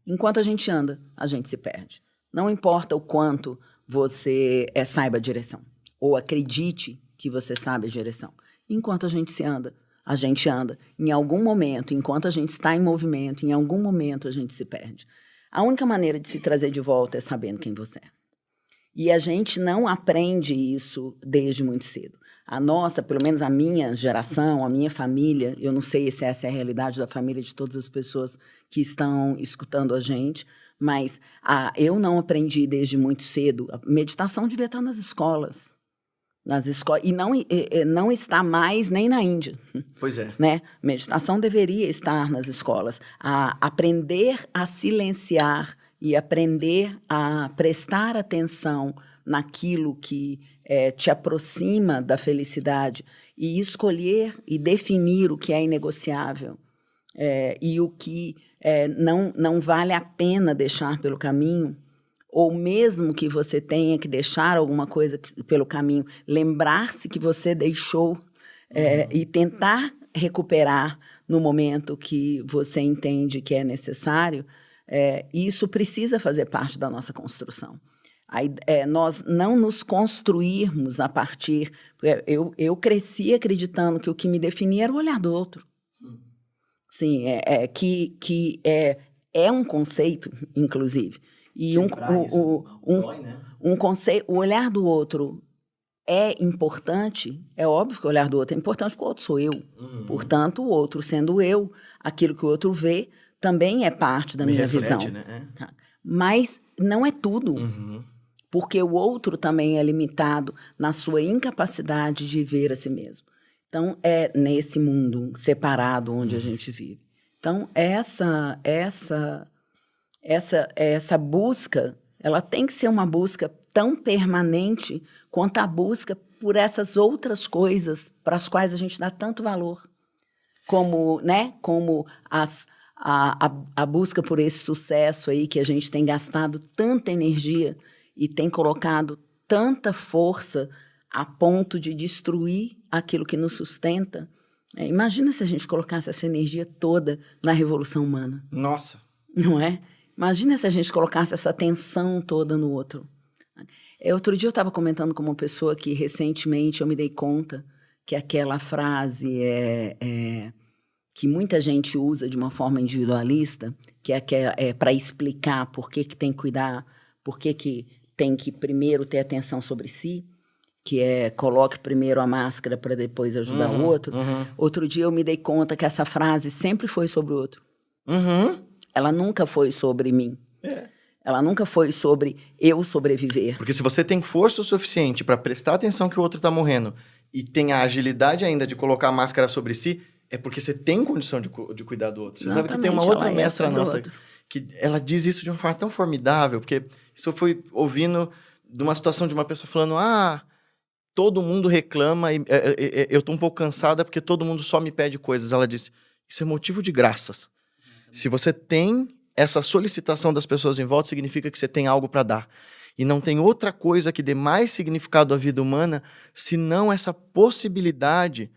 Enquanto a gente anda, a gente se perde. Não importa o quanto você saiba a direção, ou acredite que você sabe a direção. Enquanto a gente anda. Em algum momento, enquanto a gente está em movimento, em algum momento a gente se perde. A única maneira de se trazer de volta é sabendo quem você é. E a gente não aprende isso desde muito cedo. A nossa, pelo menos a minha geração, a minha família, eu não sei se essa é a realidade da família de todas as pessoas que estão escutando a gente, mas eu não aprendi desde muito cedo. A meditação devia estar nas escolas. E não está mais nem na Índia. Pois é. Né? Meditação deveria estar nas escolas. Aprender a silenciar e aprender a prestar atenção naquilo que te aproxima da felicidade e escolher e definir o que é inegociável e o que não vale a pena deixar pelo caminho, ou mesmo que você tenha que deixar alguma coisa pelo caminho, lembrar-se que você deixou e tentar recuperar no momento que você entende que é necessário, isso precisa fazer parte da nossa construção. Nós não nos construirmos a partir... Eu cresci acreditando que o que me definia era o olhar do outro. Sim, que é um conceito, inclusive. E dói, né? o olhar do outro é importante, é óbvio que o olhar do outro é importante porque o outro sou eu. Portanto, o outro sendo eu, aquilo que o outro vê também é parte da minha visão. Né? Mas não é tudo. Porque o outro também é limitado na sua incapacidade de ver a si mesmo. Então, é nesse mundo separado onde a gente vive. Então, essa busca, ela tem que ser uma busca tão permanente quanto a busca por essas outras coisas para as quais a gente dá tanto valor. Como a busca por esse sucesso aí que a gente tem gastado tanta energia e tem colocado tanta força a ponto de destruir aquilo que nos sustenta. Imagina se a gente colocasse essa energia toda na revolução humana. Nossa! Não é? Imagina se a gente colocasse essa tensão toda no outro. Outro dia eu estava comentando com uma pessoa que recentemente eu me dei conta que aquela frase que muita gente usa de uma forma individualista, que é para explicar por que tem que cuidar, por que tem que primeiro ter atenção sobre si, que coloque primeiro a máscara para depois ajudar o outro. Outro dia eu me dei conta que essa frase sempre foi sobre o outro. Ela nunca foi sobre mim. Ela nunca foi sobre eu sobreviver. Porque se você tem força o suficiente para prestar atenção que o outro está morrendo e tem a agilidade ainda de colocar a máscara sobre si, é porque você tem condição de cuidar do outro. Você sabe que tem uma outra mestra nossa que ela diz isso de uma forma tão formidável, porque isso eu fui ouvindo de uma situação de uma pessoa falando, todo mundo reclama e eu estou um pouco cansada porque todo mundo só me pede coisas. Ela disse, isso é motivo de graças. Se você tem essa solicitação das pessoas em volta, significa que você tem algo para dar. E não tem outra coisa que dê mais significado à vida humana, senão essa possibilidade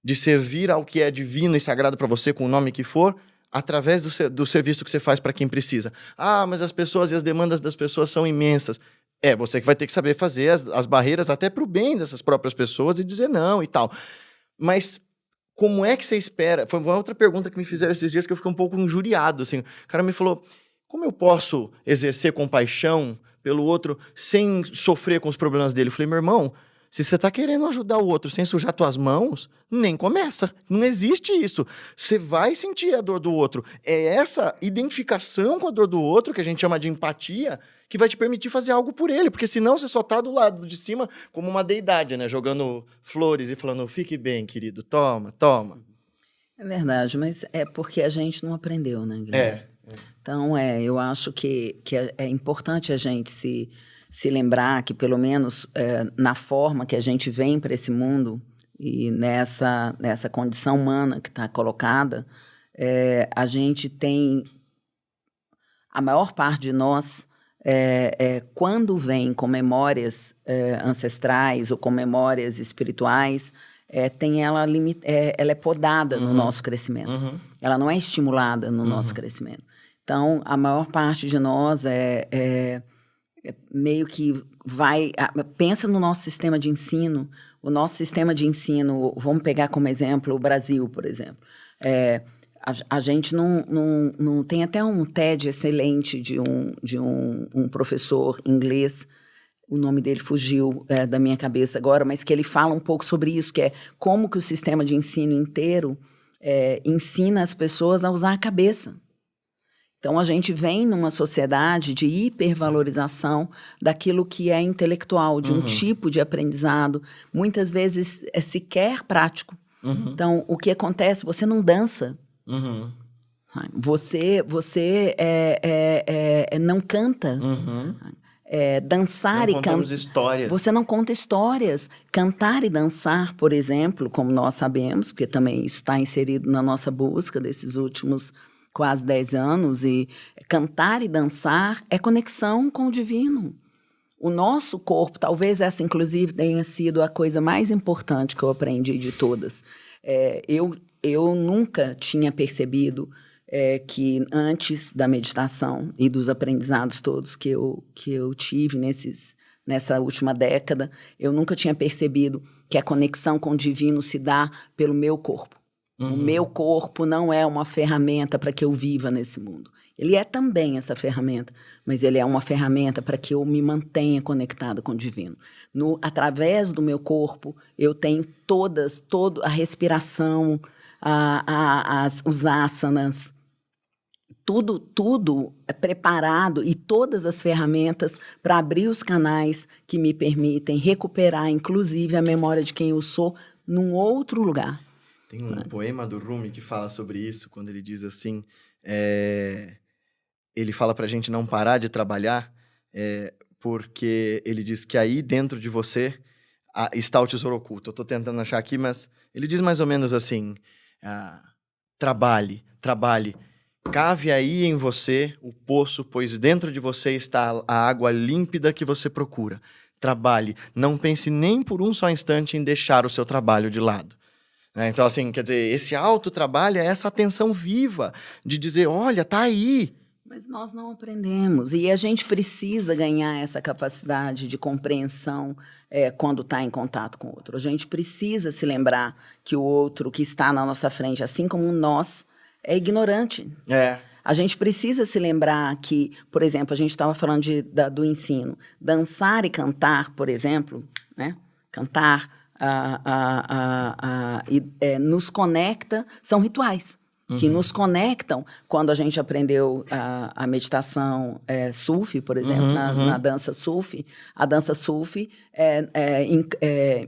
de servir ao que é divino e sagrado para você, com o nome que for, através do serviço que você faz para quem precisa. Ah, mas as pessoas e as demandas das pessoas são imensas. É, você que vai ter que saber fazer as barreiras até para o bem dessas próprias pessoas e dizer não e tal. Mas como é que você espera? Foi uma outra pergunta que me fizeram esses dias que eu fiquei um pouco injuriado, assim. O cara me falou, como eu posso exercer compaixão pelo outro sem sofrer com os problemas dele? Eu falei, meu irmão, se você está querendo ajudar o outro sem sujar tuas mãos, nem começa. Não existe isso. Você vai sentir a dor do outro. É essa identificação com a dor do outro, que a gente chama de empatia, que vai te permitir fazer algo por ele. Porque senão você só está do lado de cima como uma deidade, né? Jogando flores e falando, fique bem, querido, toma, toma. É verdade, mas é porque a gente não aprendeu, né, Guilherme? Então, eu acho que é importante a gente se lembrar que, pelo menos na forma que a gente vem para esse mundo e nessa condição humana que está colocada, a gente tem... A maior parte de nós, quando vem com memórias ancestrais ou com memórias espirituais, ela é podada no nosso crescimento. Ela não é estimulada no nosso crescimento. Então, a maior parte de nós meio que pensa no nosso sistema de ensino. O nosso sistema de ensino, vamos pegar como exemplo o Brasil, por exemplo. A gente não tem até um TED excelente de um professor inglês, o nome dele fugiu da minha cabeça agora, mas que ele fala um pouco sobre isso, que é como que o sistema de ensino inteiro ensina as pessoas a usar a cabeça. Então, a gente vem numa sociedade de hipervalorização daquilo que é intelectual, de um tipo de aprendizado, muitas vezes sequer prático. Então, o que acontece? Você não dança. Você não canta. Dançar não e cantar. Histórias. Você não conta histórias. Cantar e dançar, por exemplo, como nós sabemos, porque também isso está inserido na nossa busca desses últimos quase 10 anos, e cantar e dançar é conexão com o divino. O nosso corpo, talvez essa inclusive tenha sido a coisa mais importante que eu aprendi de todas. Eu nunca tinha percebido que antes da meditação e dos aprendizados todos que eu tive nessa última década, eu nunca tinha percebido que a conexão com o divino se dá pelo meu corpo. O meu corpo não é uma ferramenta para que eu viva nesse mundo. Ele é também essa ferramenta, mas ele é uma ferramenta para que eu me mantenha conectada com o divino. Através do meu corpo, eu tenho toda a respiração, os asanas, tudo é preparado e todas as ferramentas para abrir os canais que me permitem recuperar, inclusive, a memória de quem eu sou num outro lugar. Tem um poema do Rumi que fala sobre isso, quando ele diz assim, ele fala pra gente não parar de trabalhar, porque ele diz que aí dentro de você está o tesouro oculto. Eu tô tentando achar aqui, mas ele diz mais ou menos assim, trabalhe, cave aí em você o poço, pois dentro de você está a água límpida que você procura. Trabalhe, não pense nem por um só instante em deixar o seu trabalho de lado. Então, assim, quer dizer, esse autotrabalho é essa atenção viva de dizer, olha, tá aí. Mas nós não aprendemos. E a gente precisa ganhar essa capacidade de compreensão quando está em contato com o outro. A gente precisa se lembrar que o outro que está na nossa frente, assim como nós, é ignorante. A gente precisa se lembrar que, por exemplo, a gente estava falando do ensino. Dançar e cantar, por exemplo, né? Cantar... nos conecta, são rituais que nos conectam quando a gente aprendeu a meditação Sufi, por exemplo, na dança Sufi. A dança Sufi,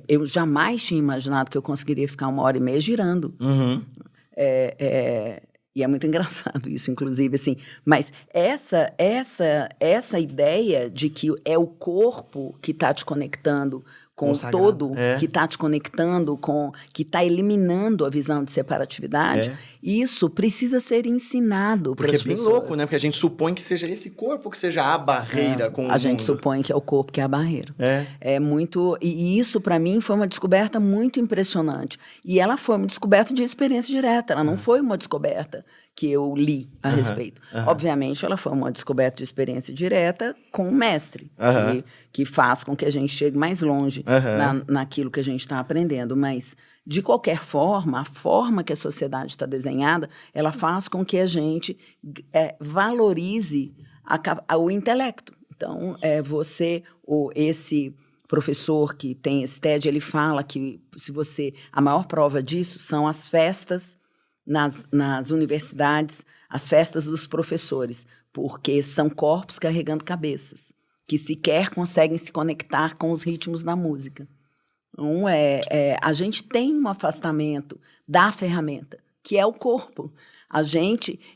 eu jamais tinha imaginado que eu conseguiria ficar 1h30 girando. E é muito engraçado isso, inclusive, assim. Mas essa ideia de que é o corpo que está te conectando com o sagrado. todo, que está te conectando, que está eliminando a visão de separatividade, isso precisa ser ensinado para as pessoas. Porque é bem louco, né? Porque a gente supõe que seja esse corpo que seja a barreira com o mundo. A gente supõe que é o corpo que é a barreira. É muito... E isso, para mim, foi uma descoberta muito impressionante. E ela foi uma descoberta de experiência direta. Ela não foi uma descoberta que eu li a respeito. Obviamente, ela foi uma descoberta de experiência direta com o mestre, que faz com que a gente chegue mais longe naquilo que a gente está aprendendo. Mas, de qualquer forma, a forma que a sociedade está desenhada, ela faz com que a gente valorize o intelecto. Então, esse professor que tem esse TED, ele fala que a maior prova disso são as festas nas universidades, as festas dos professores, porque são corpos carregando cabeças, que sequer conseguem se conectar com os ritmos da música. Então, a gente tem um afastamento da ferramenta, que é o corpo.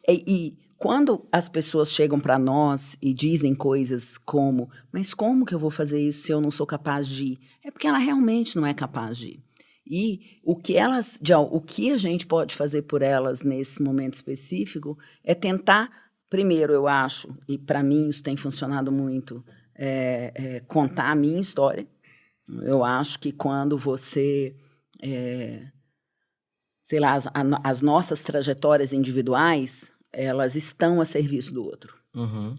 E quando as pessoas chegam para nós e dizem coisas como, mas como que eu vou fazer isso se eu não sou capaz de ir? É porque ela realmente não é capaz de ir. E o que a gente pode fazer por elas nesse momento específico é tentar, primeiro, eu acho, e para mim isso tem funcionado muito, contar a minha história. Eu acho que quando você, sei lá, as nossas trajetórias individuais, elas estão a serviço do outro.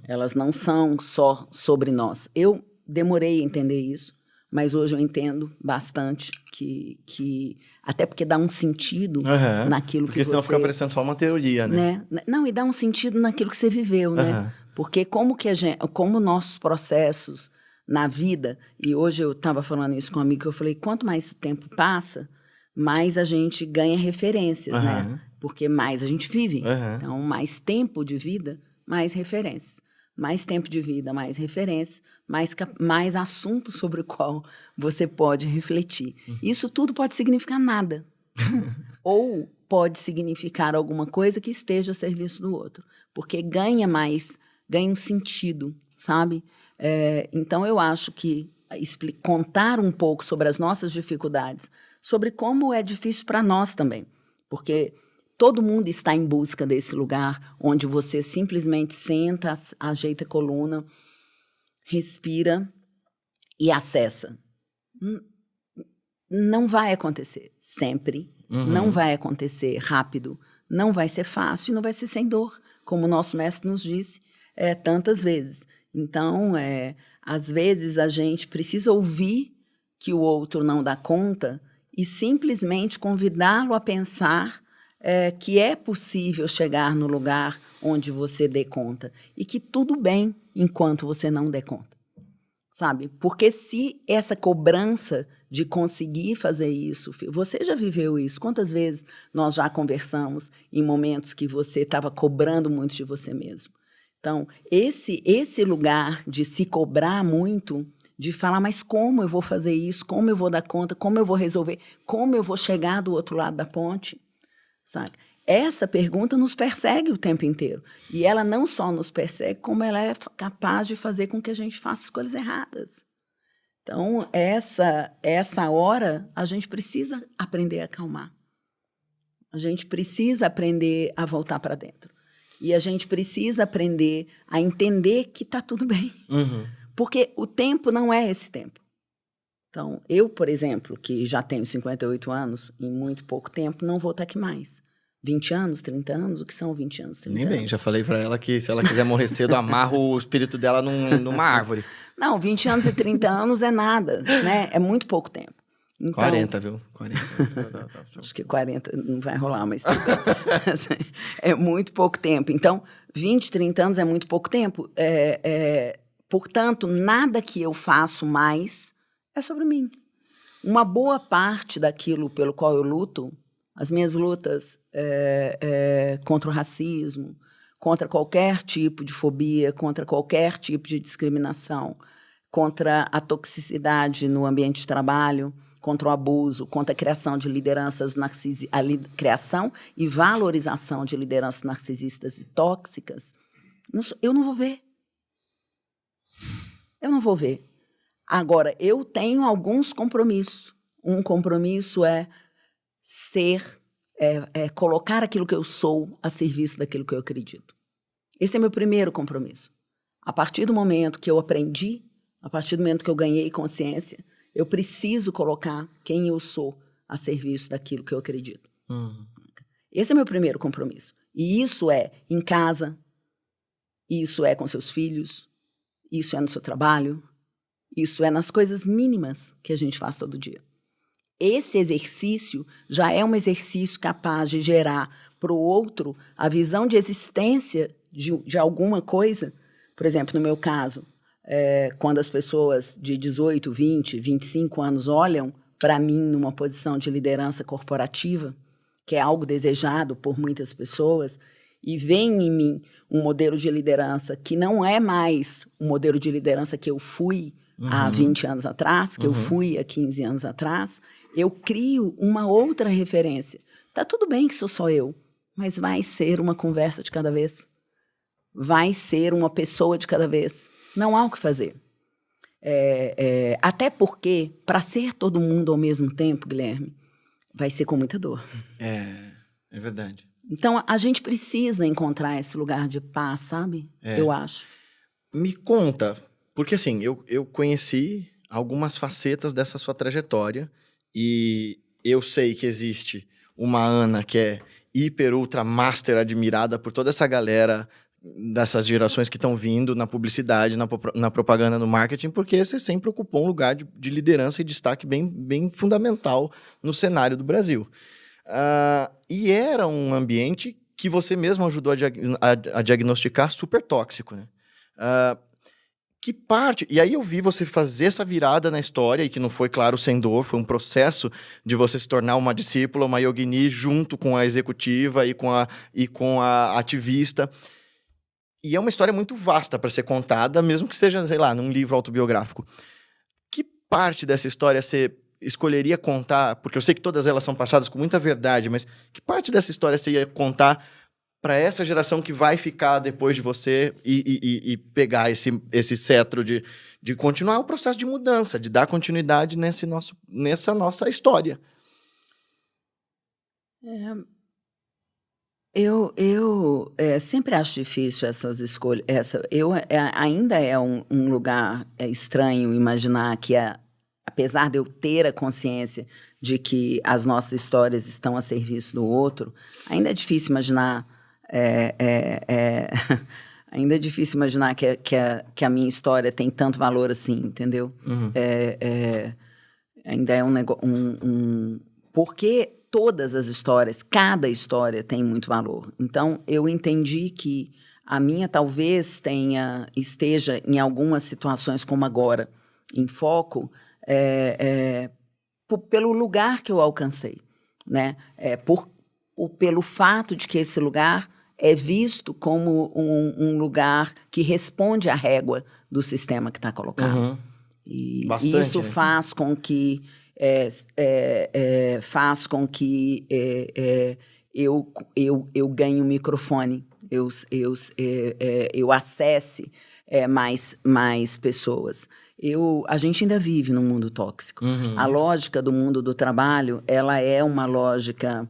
Elas não são só sobre nós. Eu demorei a entender isso. Mas hoje eu entendo bastante que até porque dá um sentido naquilo que você... Porque senão fica parecendo só uma teoria, né? Não, e dá um sentido naquilo que você viveu, né? Porque como nossos processos na vida, e hoje eu estava falando isso com um amigo, que eu falei, quanto mais o tempo passa, mais a gente ganha referências, né? Porque mais a gente vive. Então, mais tempo de vida, mais referências. Mais tempo de vida, mais referências, mais assunto sobre o qual você pode refletir. Isso tudo pode significar nada. Ou pode significar alguma coisa que esteja a serviço do outro. Porque ganha um sentido, sabe? Então, eu acho que contar um pouco sobre as nossas dificuldades, sobre como é difícil para nós também. Porque... todo mundo está em busca desse lugar onde você simplesmente senta, ajeita a coluna, respira e acessa. Não vai acontecer sempre, não vai acontecer rápido, não vai ser fácil e não vai ser sem dor, como o nosso mestre nos disse tantas vezes. Então, às vezes a gente precisa ouvir que o outro não dá conta e simplesmente convidá-lo a pensar que é possível chegar no lugar onde você dê conta e que tudo bem enquanto você não dê conta, sabe? Porque se essa cobrança de conseguir fazer isso, você já viveu isso, quantas vezes nós já conversamos em momentos que você estava cobrando muito de você mesmo? Então, esse lugar de se cobrar muito, de falar, mas como eu vou fazer isso, como eu vou dar conta, como eu vou resolver, como eu vou chegar do outro lado da ponte, sabe? Essa pergunta nos persegue o tempo inteiro. E ela não só nos persegue, como ela é capaz de fazer com que a gente faça escolhas erradas. Então, essa hora, a gente precisa aprender a acalmar. A gente precisa aprender a voltar para dentro. E a gente precisa aprender a entender que está tudo bem. Porque o tempo não é esse tempo. Então, eu, por exemplo, que já tenho 58 anos, em muito pouco tempo, não vou estar aqui mais. 20 anos, 30 anos? O que são 20 anos, 30 Nem anos? bem, já falei pra ela que se ela quiser morrer cedo, amarro o espírito dela numa árvore. Não, 20 anos e 30 anos é nada, né? É muito pouco tempo. Então, 40, viu? 40. Acho que 40 não vai rolar, mas é muito pouco tempo. Então, 20, 30 anos é muito pouco tempo. Portanto, nada que eu faço mais é sobre mim. Uma boa parte daquilo pelo qual eu luto, as minhas lutas contra o racismo, contra qualquer tipo de fobia, contra qualquer tipo de discriminação, contra a toxicidade no ambiente de trabalho, contra o abuso, contra a criação de lideranças criação e valorização de lideranças narcisistas e tóxicas, eu não vou ver. Eu não vou ver. Agora, eu tenho alguns compromissos. Um compromisso é colocar aquilo que eu sou a serviço daquilo que eu acredito. Esse é meu primeiro compromisso. A partir do momento que eu aprendi, a partir do momento que eu ganhei consciência, eu preciso colocar quem eu sou a serviço daquilo que eu acredito. Esse é meu primeiro compromisso. E isso é em casa, isso é com seus filhos, isso é no seu trabalho, isso é nas coisas mínimas que a gente faz todo dia. Esse exercício já é um exercício capaz de gerar para o outro a visão de existência de alguma coisa. Por exemplo, no meu caso, quando as pessoas de 18, 20, 25 anos olham para mim numa posição de liderança corporativa, que é algo desejado por muitas pessoas, e veem em mim um modelo de liderança que não é mais o modelo de liderança que eu fui há 20 anos atrás, que eu fui há 15 anos atrás, eu crio uma outra referência. Tá tudo bem que sou só eu, mas vai ser uma conversa de cada vez. Vai ser uma pessoa de cada vez. Não há o que fazer. Até porque, para ser todo mundo ao mesmo tempo, Guilherme, vai ser com muita dor. É verdade. Então, a gente precisa encontrar esse lugar de paz, sabe? Eu acho. Me conta, porque assim, eu conheci algumas facetas dessa sua trajetória e eu sei que existe uma Ana que é hiper, ultra, master admirada por toda essa galera dessas gerações que estão vindo na publicidade, na propaganda, no marketing, porque você sempre ocupou um lugar de liderança e destaque bem fundamental no cenário do Brasil. E era um ambiente que você mesmo ajudou a diagnosticar super tóxico, né? Que parte... E aí eu vi você fazer essa virada na história, e que não foi, claro, sem dor, foi um processo de você se tornar uma discípula, uma yogini, junto com a executiva e com a ativista. E é uma história muito vasta para ser contada, mesmo que seja, sei lá, num livro autobiográfico. Que parte dessa história você escolheria contar? Porque eu sei que todas elas são passadas com muita verdade, mas que parte dessa história você ia contar para essa geração que vai ficar depois de você e pegar esse cetro de continuar o processo de mudança, de dar continuidade nessa nossa história? Eu sempre acho difícil essas escolhas. Ainda é um lugar estranho imaginar que, apesar de eu ter a consciência de que as nossas histórias estão a serviço do outro, ainda é difícil imaginar... ainda é difícil imaginar que a minha história tem tanto valor assim, entendeu? Ainda é um negócio... Porque todas as histórias, cada história tem muito valor. Então, eu entendi que a minha talvez esteja em algumas situações como agora, em foco, pelo lugar que eu alcancei, né? Pelo fato de que esse lugar é visto como um lugar que responde à régua do sistema que está colocado. E bastante, isso faz com que eu ganhe um microfone, eu acesse mais pessoas. A gente ainda vive num mundo tóxico. A lógica do mundo do trabalho, ela é uma lógica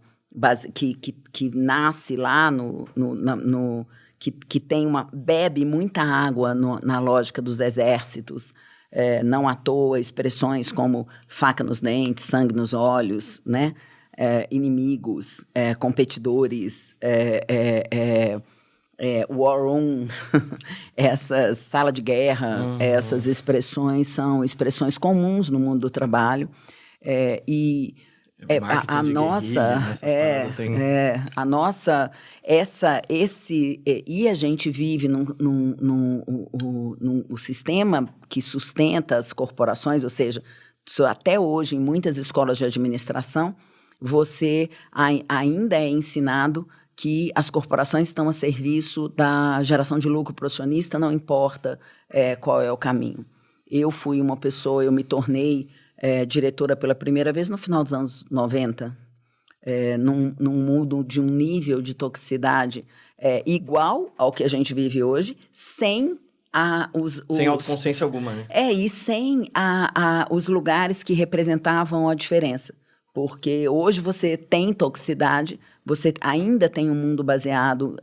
que nasce lá que bebe muita água na lógica dos exércitos. Não à toa, expressões como faca nos dentes, sangue nos olhos, né? Inimigos, competidores, war room, essa sala de guerra, essas expressões são expressões comuns no mundo do trabalho. E a gente vive num sistema que sustenta as corporações, ou seja, até hoje, em muitas escolas de administração, você ainda é ensinado que as corporações estão a serviço da geração de lucro para o acionista, não importa qual é o caminho. Eu fui uma pessoa, eu me tornei diretora pela primeira vez no final dos anos 90, num mundo de um nível de toxicidade igual ao que a gente vive hoje, sem Sem autoconsciência alguma, né? E sem os lugares que representavam a diferença. Porque hoje você tem toxicidade, você ainda tem um mundo baseado,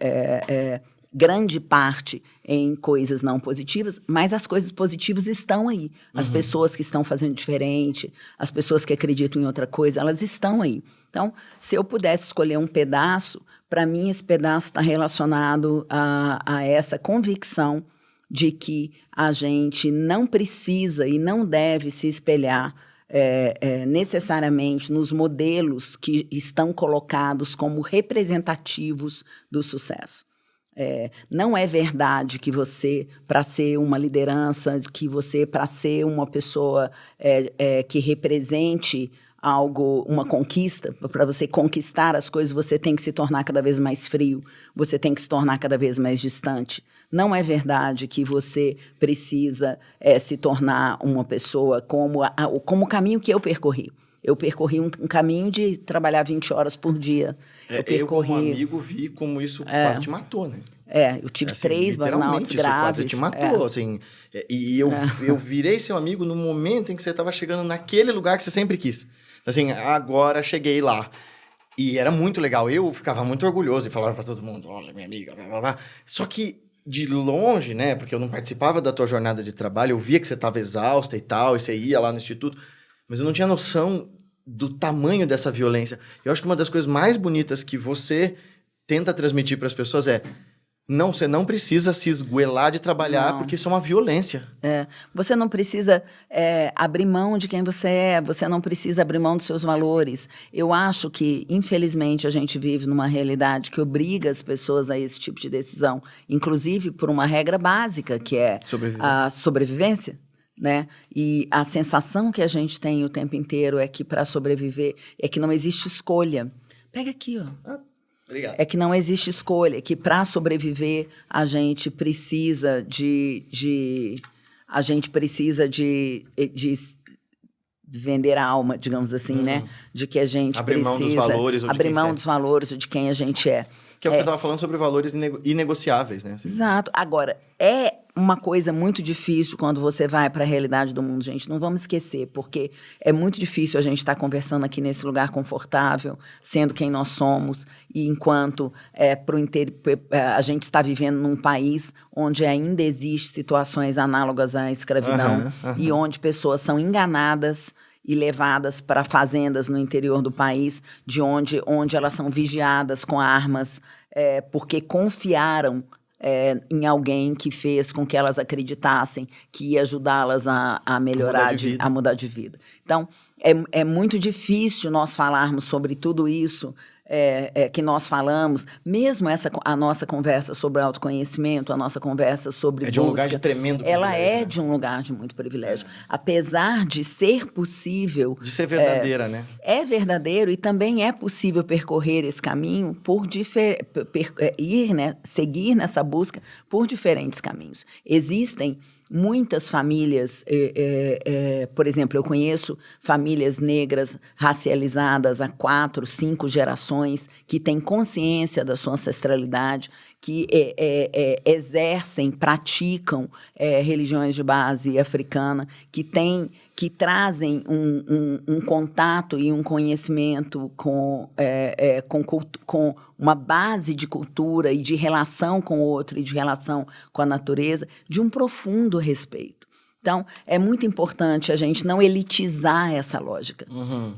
grande parte, em coisas não positivas, mas as coisas positivas estão aí. As pessoas que estão fazendo diferente, as pessoas que acreditam em outra coisa, elas estão aí. Então, se eu pudesse escolher um pedaço, para mim esse pedaço está relacionado a essa convicção de que a gente não precisa e não deve se espelhar necessariamente nos modelos que estão colocados como representativos do sucesso. Não é verdade que você, para ser uma liderança, que você, para ser uma pessoa que represente algo, uma conquista, para você conquistar as coisas, você tem que se tornar cada vez mais frio, você tem que se tornar cada vez mais distante. Não é verdade que você precisa se tornar uma pessoa como o caminho que eu percorri. Eu percorri um caminho de trabalhar 20 horas por dia. Eu como amigo, vi como isso quase te matou, né? Eu tive 3 burnouts graves. Quase te matou, assim. E eu virei seu amigo no momento em que você estava chegando naquele lugar que você sempre quis. Assim, agora cheguei lá. E era muito legal. Eu ficava muito orgulhoso e falava para todo mundo, olha, minha amiga, blá, blá, blá. Só que de longe, né, porque eu não participava da tua jornada de trabalho, eu via que você estava exausta e tal, e você ia lá no instituto, mas eu não tinha noção do tamanho dessa violência. Eu acho que uma das coisas mais bonitas que você tenta transmitir para as pessoas não, você não precisa se esgoelar de trabalhar, porque isso é uma violência. Você não precisa abrir mão de quem você é, você não precisa abrir mão dos seus valores. Eu acho que, infelizmente, a gente vive numa realidade que obriga as pessoas a esse tipo de decisão, inclusive por uma regra básica, que é a sobrevivência. Né? E a sensação que a gente tem o tempo inteiro é que, para sobreviver, é que não existe escolha. Pega aqui, ó. Obrigado. É que não existe escolha, que para sobreviver a gente precisa de vender a alma, digamos assim, né? De que a gente abrir precisa mão dos valores, abrir mão dos valores de quem a gente é. Que é o que você estava falando sobre valores inegociáveis, né? Assim. Exato. Agora, é uma coisa muito difícil quando você vai para a realidade do mundo, gente. Não vamos esquecer, porque é muito difícil a gente estar conversando aqui nesse lugar confortável, sendo quem nós somos, e enquanto a gente está vivendo num país onde ainda existem situações análogas à escravidão e onde pessoas são enganadas e levadas para fazendas no interior do país, de onde elas são vigiadas com armas, porque confiaram em alguém que fez com que elas acreditassem que ia ajudá-las a melhorar, a mudar de vida. Então, é muito difícil nós falarmos sobre tudo isso que nós falamos, mesmo a nossa conversa sobre autoconhecimento, a nossa conversa sobre busca, de um lugar de tremendo privilégio. Ela é de um lugar de muito privilégio. Apesar de ser possível... De ser verdadeira, né? É verdadeiro, e também é possível percorrer esse caminho seguir nessa busca por diferentes caminhos. Existem muitas famílias, por exemplo, eu conheço famílias negras racializadas há 4, 5 gerações que têm consciência da sua ancestralidade, que exercem, praticam religiões de base africana, que trazem um contato e um conhecimento com uma base de cultura e de relação com o outro e de relação com a natureza, de um profundo respeito. Então, é muito importante a gente não elitizar essa lógica.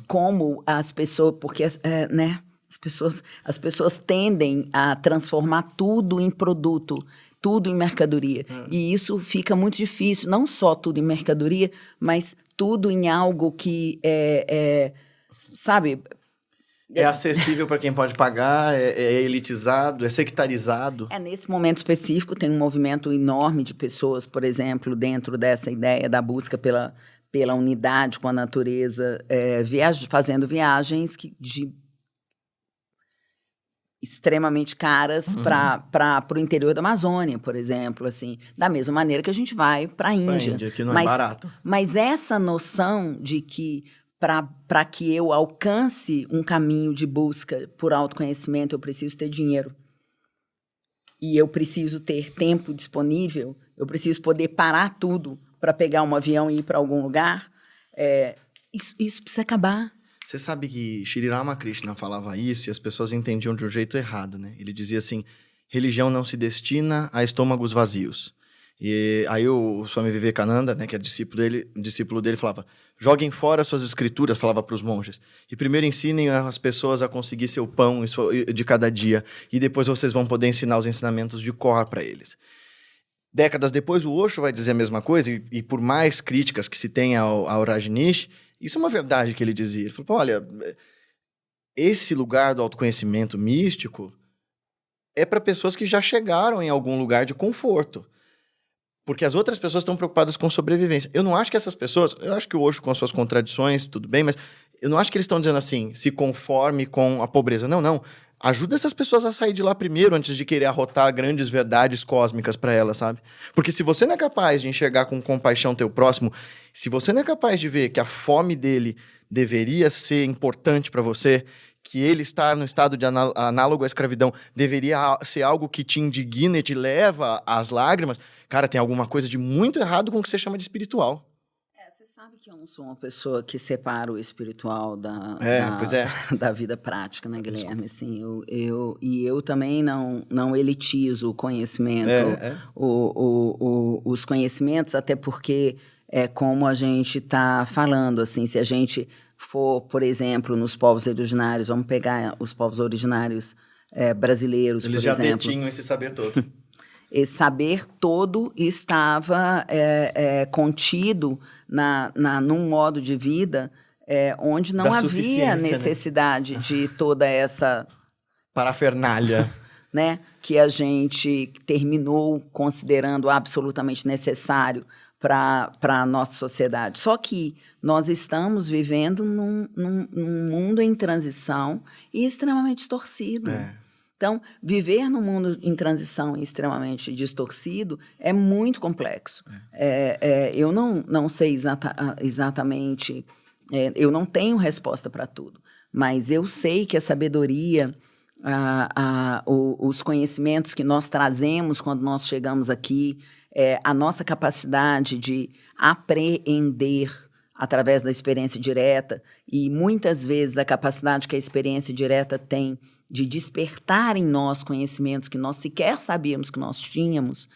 Como as pessoas... Porque, as pessoas tendem a transformar tudo em produto, tudo em mercadoria. E isso fica muito difícil, não só tudo em mercadoria, mas tudo em algo que sabe... É acessível para quem pode pagar, é elitizado, é sectarizado. Nesse momento específico, tem um movimento enorme de pessoas, por exemplo, dentro dessa ideia da busca pela unidade com a natureza, fazendo viagens extremamente caras para o interior da Amazônia, por exemplo, assim, da mesma maneira que a gente vai para a Índia. Que não é barato. Mas essa noção de que para que eu alcance um caminho de busca por autoconhecimento, eu preciso ter dinheiro. E eu preciso ter tempo disponível, eu preciso poder parar tudo para pegar um avião e ir para algum lugar. Isso precisa acabar. Você sabe que Sri Ramakrishna falava isso e as pessoas entendiam de um jeito errado, né? Ele dizia assim, religião não se destina a estômagos vazios. E aí o Swami Vivekananda, né, que é discípulo dele, falava, joguem fora suas escrituras, falava para os monges, e primeiro ensinem as pessoas a conseguir seu pão de cada dia, e depois vocês vão poder ensinar os ensinamentos de cor para eles. Décadas depois, o Osho vai dizer a mesma coisa, e por mais críticas que se tenha ao Rajneesh, isso é uma verdade que ele dizia. Ele falou, olha, esse lugar do autoconhecimento místico é para pessoas que já chegaram em algum lugar de conforto. Porque as outras pessoas estão preocupadas com sobrevivência. Eu não acho que essas pessoas... Eu acho que o Osho, com as suas contradições, tudo bem, mas eu não acho que eles estão dizendo assim, se conforme com a pobreza. Não, não. Ajuda essas pessoas a sair de lá primeiro, antes de querer arrotar grandes verdades cósmicas para elas, sabe? Porque se você não é capaz de enxergar com compaixão teu próximo, se você não é capaz de ver que a fome dele deveria ser importante para você, que ele estar no estado de análogo à escravidão deveria ser algo que te indigna e te leva às lágrimas, cara, tem alguma coisa de muito errado com o que você chama de espiritual. Você sabe que eu não sou uma pessoa que separa o espiritual da vida prática, né, Guilherme? Assim, eu também não elitizo o conhecimento, os conhecimentos, até porque é como a gente está falando, assim, se a gente for, por exemplo, nos povos originários, vamos pegar os povos originários brasileiros, eles por exemplo. Eles já detinham esse saber todo. Esse saber todo estava contido num modo de vida onde não havia necessidade, né, de toda essa parafernália, né, que a gente terminou considerando absolutamente necessário para a nossa sociedade. Só que nós estamos vivendo num mundo em transição e extremamente distorcido. Então, viver num mundo em transição e extremamente distorcido é muito complexo. Eu não sei exatamente, eu não tenho resposta para tudo, mas eu sei que a sabedoria, os conhecimentos que nós trazemos quando nós chegamos aqui, a nossa capacidade de apreender através da experiência direta e, muitas vezes, a capacidade que a experiência direta tem de despertar em nós conhecimentos que nós sequer sabíamos que nós tínhamos,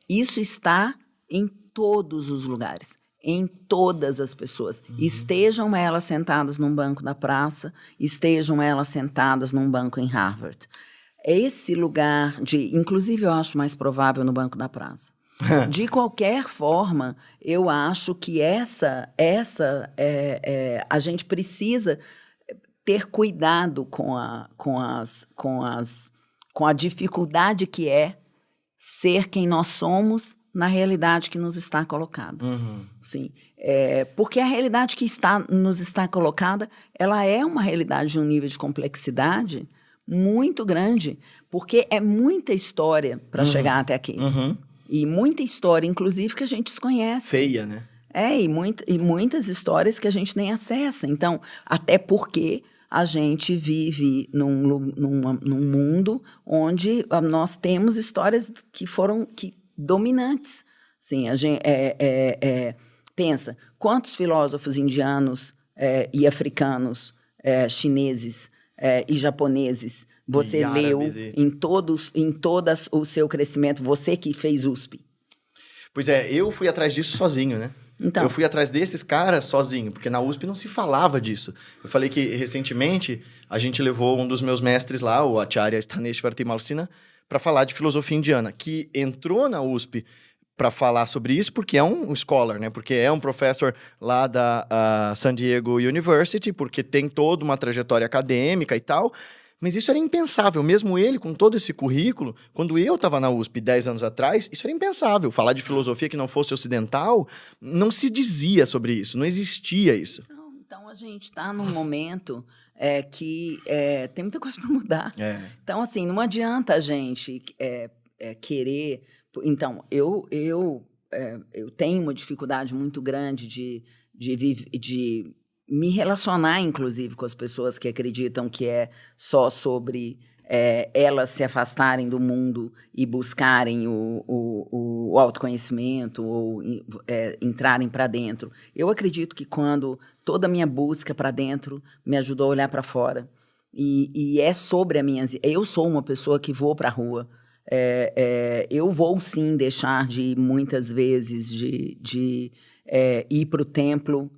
isso está em todos os lugares, em todas as pessoas. Estejam elas sentadas num banco da praça, estejam elas sentadas num banco em Harvard. Esse lugar inclusive eu acho mais provável no banco da praça. De qualquer forma, eu acho que a gente precisa ter cuidado com a dificuldade que é ser quem nós somos na realidade que nos está colocada. Sim. Porque a realidade que nos está colocada, ela é uma realidade de um nível de complexidade muito grande, porque é muita história para chegar até aqui. E muita história, inclusive, que a gente desconhece. Feia, né? E muitas histórias que a gente nem acessa. Então, até porque a gente vive num mundo onde nós temos histórias que foram dominantes. Assim, pensa, quantos filósofos indianos e africanos, chineses e japoneses você leu em todo o seu crescimento, você que fez USP? Pois eu fui atrás disso sozinho, né? Então, eu fui atrás desses caras sozinho, porque na USP não se falava disso. Eu falei que, recentemente, a gente levou um dos meus mestres lá, o Acharya Staneshwar Malsina, para falar de filosofia indiana, que entrou na USP para falar sobre isso, porque é um scholar, né? Porque é um professor lá da San Diego University, porque tem toda uma trajetória acadêmica e tal. Mas isso era impensável, mesmo ele com todo esse currículo, quando eu estava na USP 10 anos atrás, isso era impensável. Falar de filosofia que não fosse ocidental, não se dizia sobre isso, não existia isso. Então a gente está num momento que tem muita coisa para mudar. Então, assim, não adianta a gente querer... Então, eu tenho uma dificuldade muito grande de me relacionar, inclusive, com as pessoas que acreditam que é só sobre elas se afastarem do mundo e buscarem o autoconhecimento ou entrarem para dentro. Eu acredito que quando toda a minha busca para dentro me ajudou a olhar para fora, e é sobre eu sou uma pessoa que vou para a rua. Eu vou sim deixar muitas vezes de ir para o templo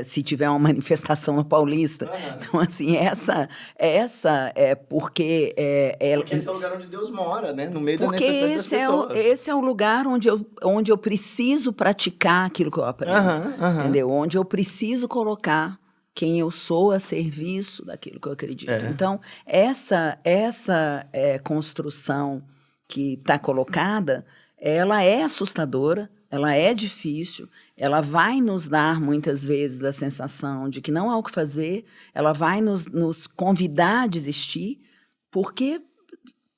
se tiver uma manifestação na Paulista. Então, assim, essa é porque... porque esse é o lugar onde Deus mora, né? No meio da porque necessidade das pessoas. Esse é o lugar onde eu preciso praticar aquilo que eu aprendo. Entendeu? Onde eu preciso colocar quem eu sou a serviço daquilo que eu acredito. Então, essa construção que está colocada, ela é assustadora, ela é difícil, ela vai nos dar, muitas vezes, a sensação de que não há o que fazer, ela vai nos convidar a desistir, porque...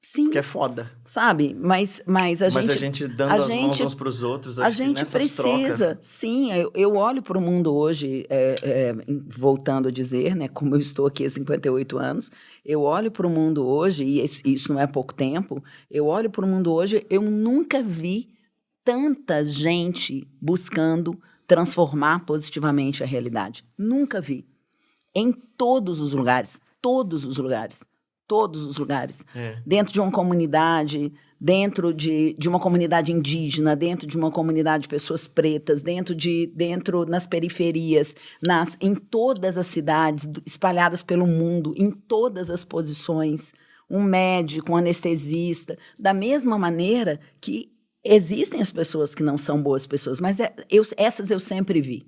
Sim, que é foda. Sabe? Mas a gente dando as mãos uns para os outros, a gente precisa. Trocas... Sim, eu olho para o mundo hoje, voltando a dizer, né, como eu estou aqui há 58 anos, eu olho para o mundo hoje, e isso não é pouco tempo, eu olho para o mundo hoje, eu nunca vi tanta gente buscando transformar positivamente a realidade. Nunca vi. Em todos os lugares, todos os lugares. Todos os lugares. Dentro de uma comunidade, dentro de uma comunidade indígena, dentro de uma comunidade de pessoas pretas, dentro nas periferias, em todas as cidades, espalhadas pelo mundo, em todas as posições, um médico, um anestesista, da mesma maneira que existem as pessoas que não são boas pessoas, mas essas eu sempre vi.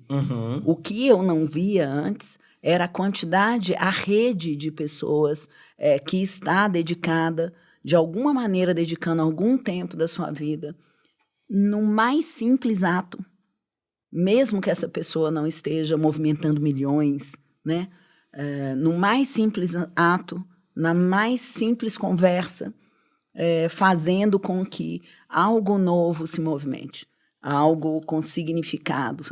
O que eu não via antes era a quantidade, a rede de pessoas que está dedicada, de alguma maneira, dedicando algum tempo da sua vida, no mais simples ato, mesmo que essa pessoa não esteja movimentando milhões, né? No mais simples ato, na mais simples conversa, fazendo com que algo novo se movimente, algo com significado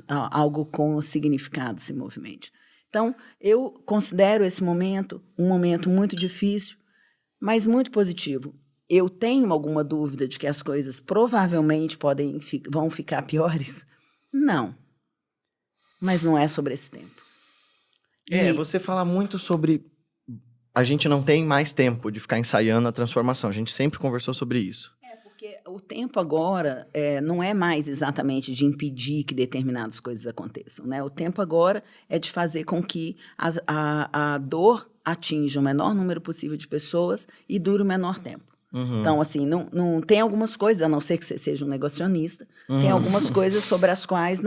se movimente. Então, eu considero esse momento um momento muito difícil, mas muito positivo. Eu tenho alguma dúvida de que as coisas provavelmente vão ficar piores? Não. Mas não é sobre esse tempo. Você fala muito sobre... A gente não tem mais tempo de ficar ensaiando a transformação. A gente sempre conversou sobre isso. Porque o tempo agora não é mais exatamente de impedir que determinadas coisas aconteçam, né? O tempo agora é de fazer com que a dor atinja o menor número possível de pessoas e dure o menor tempo. Então, assim, não tem algumas coisas, a não ser que você seja um negacionista, tem algumas coisas sobre as quais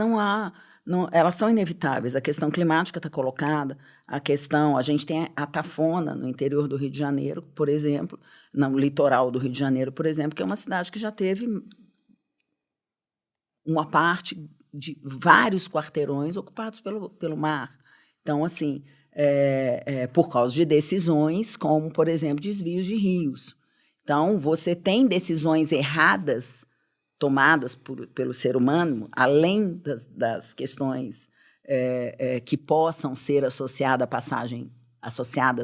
elas são inevitáveis. A questão climática está colocada, a gente tem a Tafona, no interior do Rio de Janeiro, por exemplo, no litoral do Rio de Janeiro, por exemplo, que é uma cidade que já teve uma parte de vários quarteirões ocupados pelo mar. Então, assim, por causa de decisões como, por exemplo, desvios de rios. Então, você tem decisões erradas tomadas pelo ser humano, além das questões que possam ser associadas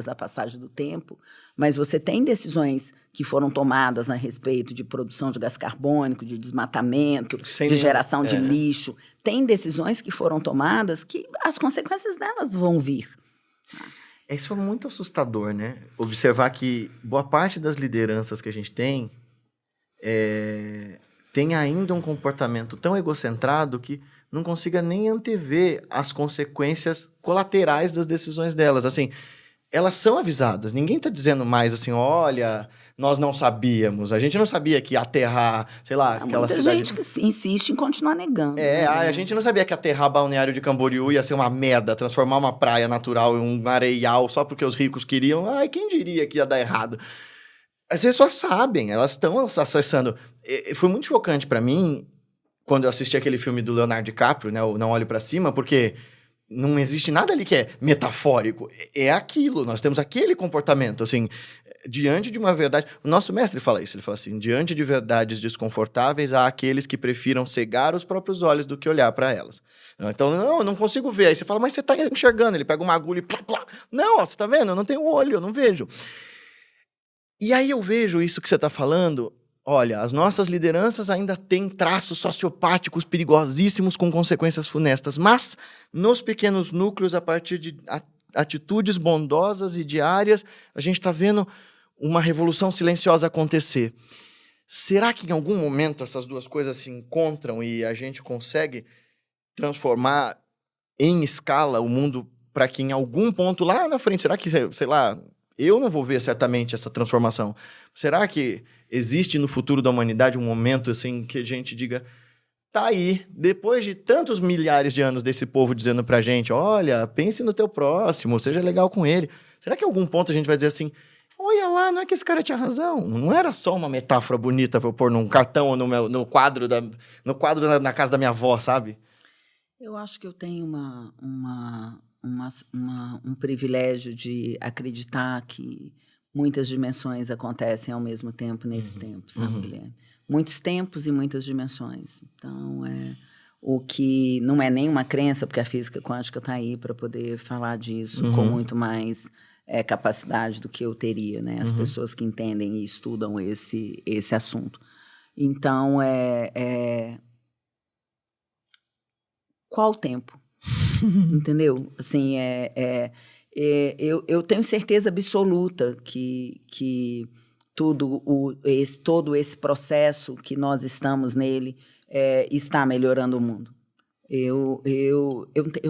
à passagem do tempo, mas você tem decisões que foram tomadas a respeito de produção de gás carbônico, de desmatamento, de geração de lixo. Tem decisões que foram tomadas que as consequências delas vão vir. Isso é muito assustador, né? Observar que boa parte das lideranças que a gente tem ainda um comportamento tão egocentrado que não consiga nem antever as consequências colaterais das decisões delas. Assim, elas são avisadas. Ninguém está dizendo mais assim, olha, nós não sabíamos. A gente não sabia que aterrar, sei lá, aquela cidade... Muita gente que insiste em continuar negando. A gente não sabia que aterrar Balneário de Camboriú ia ser uma merda, transformar uma praia natural em um areial só porque os ricos queriam. Ai, quem diria que ia dar errado? As pessoas sabem, elas estão acessando. Foi muito chocante para mim quando eu assisti aquele filme do Leonardo DiCaprio, né, o Não Olhe Para Cima, porque não existe nada ali que é metafórico. É aquilo, nós temos aquele comportamento, assim, diante de uma verdade... O nosso mestre fala isso, ele fala assim, diante de verdades desconfortáveis, há aqueles que prefiram cegar os próprios olhos do que olhar para elas. Então, eu não consigo ver. Aí você fala, mas você está enxergando. Ele pega uma agulha e... Plá, plá. Não, você está vendo? Eu não tenho olho, eu não vejo. E aí eu vejo isso que você está falando. Olha, as nossas lideranças ainda têm traços sociopáticos perigosíssimos com consequências funestas, mas nos pequenos núcleos, a partir de atitudes bondosas e diárias, a gente está vendo uma revolução silenciosa acontecer. Será que em algum momento essas duas coisas se encontram e a gente consegue transformar em escala o mundo para que em algum ponto lá na frente, será que, sei lá, eu não vou ver certamente essa transformação. Será que existe no futuro da humanidade um momento assim que a gente diga, tá aí, depois de tantos milhares de anos desse povo dizendo pra gente, olha, pense no teu próximo, seja legal com ele. Será que em algum ponto a gente vai dizer assim, olha lá, não é que esse cara tinha razão, não era só uma metáfora bonita pra eu pôr num cartão ou no quadro na casa da minha avó, sabe? Eu acho que eu tenho um privilégio de acreditar que muitas dimensões acontecem ao mesmo tempo nesse tempo, sabe, Guilherme? Muitos tempos e muitas dimensões. Então, o que não é nem uma crença, porque a física quântica está aí para poder falar disso com muito mais capacidade do que eu teria, né? As pessoas que entendem e estudam esse assunto. Então, qual o tempo? Entendeu? Assim, eu tenho certeza absoluta que todo esse processo que nós estamos nele está melhorando o mundo. Eu